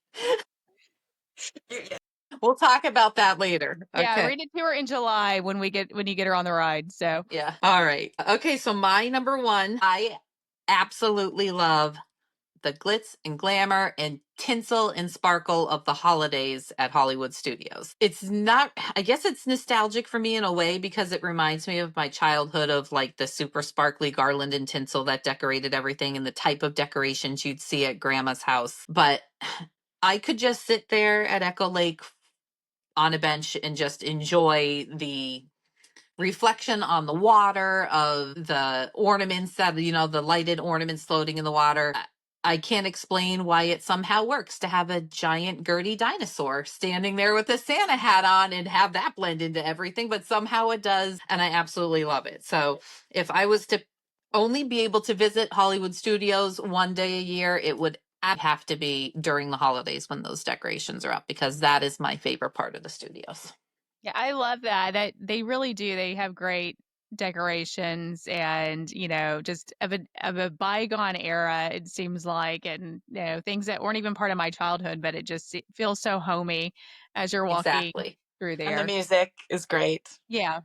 yeah. We'll talk about that later. Yeah, Okay. read it to her in July when you get her on the ride. So Yeah. All right. Okay. So, my number one, I absolutely love the glitz and glamour and tinsel and sparkle of the holidays at Hollywood Studios. It's not, I guess it's nostalgic for me in a way because it reminds me of my childhood of like the super sparkly garland and tinsel that decorated everything and the type of decorations you'd see at grandma's house. But I could just sit there at Echo Lake on a bench and just enjoy the reflection on the water of the ornaments that, the lighted ornaments floating in the water. I can't explain why it somehow works to have a giant Gertie dinosaur standing there with a Santa hat on and have that blend into everything, but somehow it does, and I absolutely love it. So if I was to only be able to visit Hollywood Studios one day a year, it would have to be during the holidays when those decorations are up, because that is my favorite part of the studios. yeah, I love that. That they really do. They have great decorations and, just of a bygone era, it seems like, and things that weren't even part of my childhood, but it feels so homey as you're walking Exactly. through And the there. music is great. Yeah.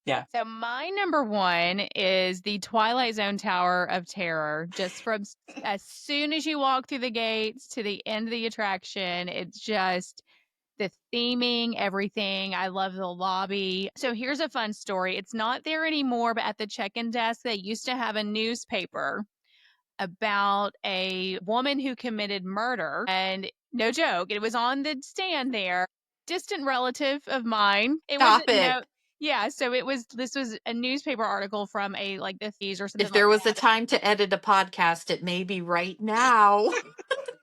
Yeah. So my number one is the Twilight Zone Tower of Terror. Just from as soon as you walk through the gates to the end of the attraction, it's just the theming, everything. I love the lobby. So here's a fun story. It's not there anymore, but at the check-in desk, they used to have a newspaper about a woman who committed murder. And no joke, it was on the stand there. Distant relative of mine. It Stop wasn't it. no. Yeah, so this was a newspaper article from a like the Thieves or something If like there was a that. time to edit a podcast, it may be right now.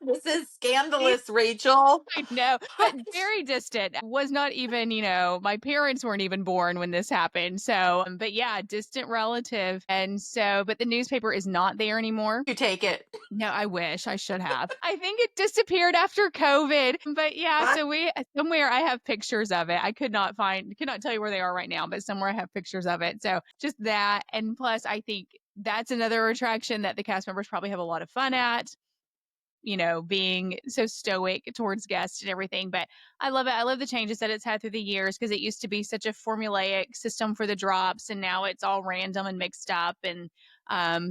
This is scandalous, Rachel. I know, but What? very distant. Was not even, my parents weren't even born when this happened. So, but yeah, distant relative. And so, but the newspaper is not there anymore. You take it. No, I wish I should have. I think it disappeared after COVID. But yeah, What? so somewhere I have pictures of it. I could not tell you where they are right now, but somewhere I have pictures of it. So just that. And plus, I think that's another attraction that the cast members probably have a lot of fun at, being so stoic towards guests and everything. But I love it. I love the changes that it's had through the years because it used to be such a formulaic system for the drops, and now it's all random and mixed up. And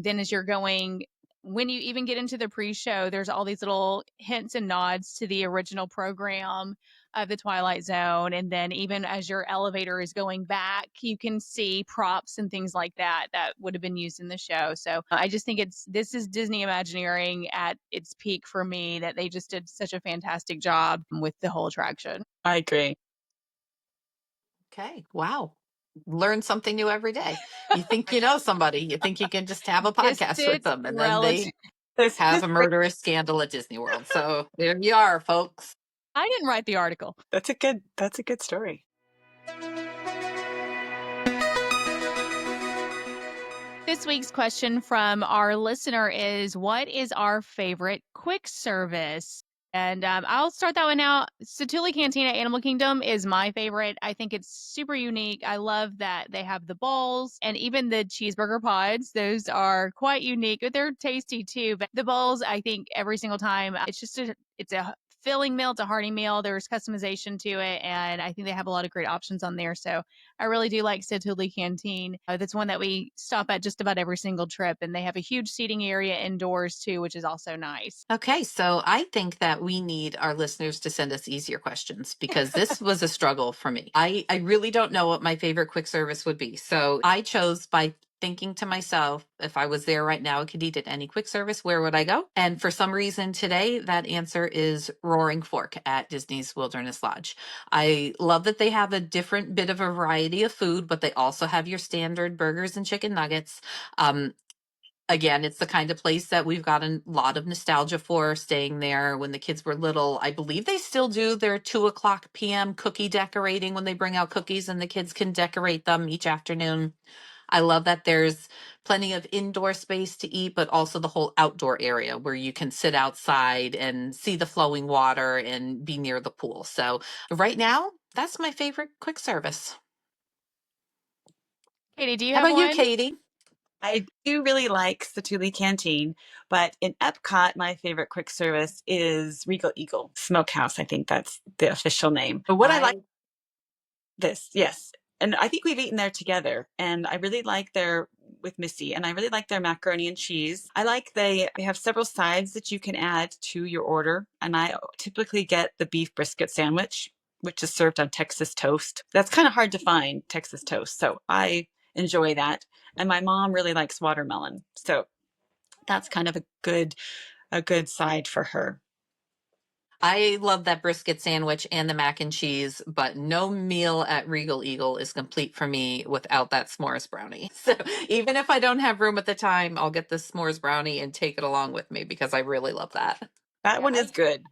then as you're going, when you even get into the pre-show, there's all these little hints and nods to the original program. of the Twilight Zone. And then even as your elevator is going back, you can see props and things like that that would have been used in the show. So I just think this is Disney Imagineering at its peak for me, that they just did such a fantastic job with the whole attraction. I agree. Okay. Wow. Learn something new every day. You think you know somebody, you think you can just have a podcast with Distant them, and then relative. they have a murderous scandal at Disney World. So there you are, folks. I didn't write the article. That's a good story. This week's question from our listener is, what is our favorite quick service? And I'll start that one out. Satuli Cantina Animal Kingdom is my favorite. I think it's super unique. I love that they have the bowls and even the cheeseburger pods. Those are quite unique, but they're tasty too. But the bowls, I think every single time, it's a filling meal. It's a hearty meal. There's customization to it, and I think they have a lot of great options on there. So I really do like Satuli Canteen. That's one that we stop at just about every single trip, and they have a huge seating area indoors too, which is also nice. Okay, so I think that we need our listeners to send us easier questions because this was a struggle for me. I really don't know what my favorite quick service would be. So I chose by thinking to myself, if I was there right now and could eat at any quick service, where would I go? And for some reason today, that answer is Roaring Fork at Disney's Wilderness Lodge. I love that they have a different bit of a variety of food, but they also have your standard burgers and chicken nuggets. Again, it's the kind of place that we've got a lot of nostalgia for, staying there when the kids were little. I believe they still do their 2 o'clock p.m. cookie decorating when they bring out cookies and the kids can decorate them each afternoon. I love that there's plenty of indoor space to eat, but also the whole outdoor area where you can sit outside and see the flowing water and be near the pool. So right now, that's my favorite quick service. Katie, do you How have about you, one? Katie? I do really like Satuli Canteen, but in Epcot, my favorite quick service is Regal Eagle Smokehouse. I think that's the official name. But what I like this, yes. And I think we've eaten there together. And I really like their with Missy, and I really like their macaroni and cheese. I like they have several sides that you can add to your order. And I typically get the beef brisket sandwich, which is served on Texas toast. That's kind of hard to find, Texas toast. So I enjoy that. And my mom really likes watermelon. So that's kind of a good side for her. I love that brisket sandwich and the mac and cheese, but no meal at Regal Eagle is complete for me without that s'mores brownie. So even if I don't have room at the time, I'll get the s'mores brownie and take it along with me because I really love that. That Yeah, one is good.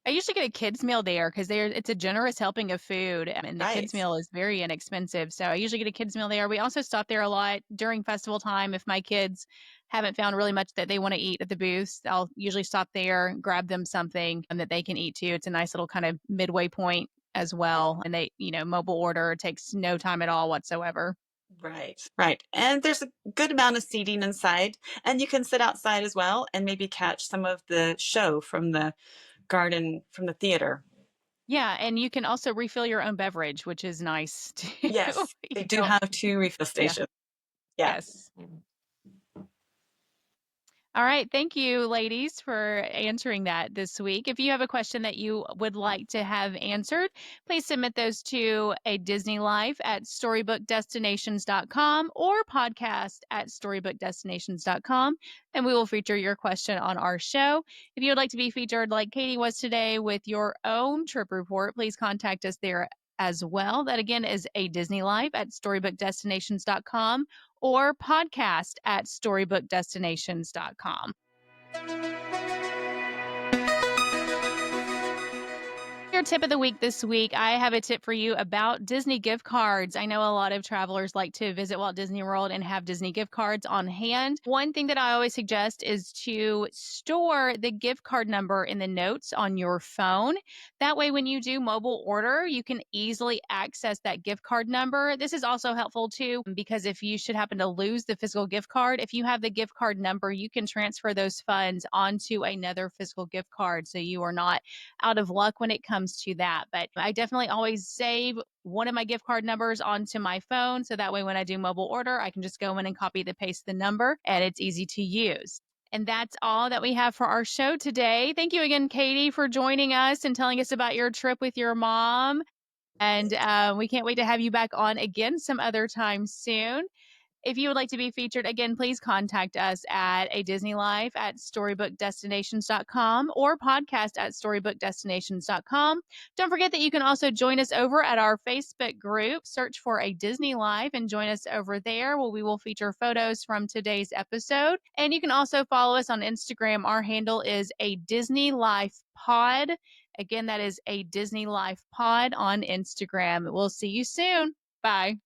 I usually get a kids meal there because it's a generous helping of food, and the kids Right. meal is very inexpensive. So I usually get a kids meal there. We also stop there a lot during festival time. If my kids haven't found really much that they want to eat at the booths, I'll usually stop there, grab them something that they can eat too. It's a nice little kind of midway point as well. And mobile order, it takes no time at all whatsoever. Right, right. And there's a good amount of seating inside, and you can sit outside as well and maybe catch some of the show from the garden, from the theater. Yeah, and you can also refill your own beverage, which is nice too. Yes, they You do don't, have two refill yeah, stations. Yeah. yes. All right. Thank you, ladies, for answering that this week. If you have a question that you would like to have answered, please submit those to a Disney Life at storybookdestinations.com or podcast at storybookdestinations.com, and we will feature your question on our show. If you would like to be featured like Katie was today with your own trip report, please contact us there as well. That again is a Disney Life at storybookdestinations.com or podcast at storybookdestinations.com. Your tip of the week this week, I have a tip for you about Disney gift cards. I know a lot of travelers like to visit Walt Disney World and have Disney gift cards on hand. One thing that I always suggest is to store the gift card number in the notes on your phone. That way, when you do mobile order, you can easily access that gift card number. This is also helpful too, because if you should happen to lose the physical gift card, if you have the gift card number, you can transfer those funds onto another physical gift card. So you are not out of luck when it comes to that. But I definitely always save one of my gift card numbers onto my phone. So that way, when I do mobile order, I can just go in and copy the paste the number and it's easy to use. And that's all that we have for our show today. Thank you again, Katie, for joining us and telling us about your trip with your mom. And we can't wait to have you back on again some other time soon. If you would like to be featured again, please contact us at a Disney Life at storybookdestinations.com or podcast at storybookdestinations.com. Don't forget that you can also join us over at our Facebook group. Search for a Disney Life and join us over there where we will feature photos from today's episode. And you can also follow us on Instagram. Our handle is a Disney Life Pod. Again, that is a Disney Life Pod on Instagram. We'll see you soon. Bye.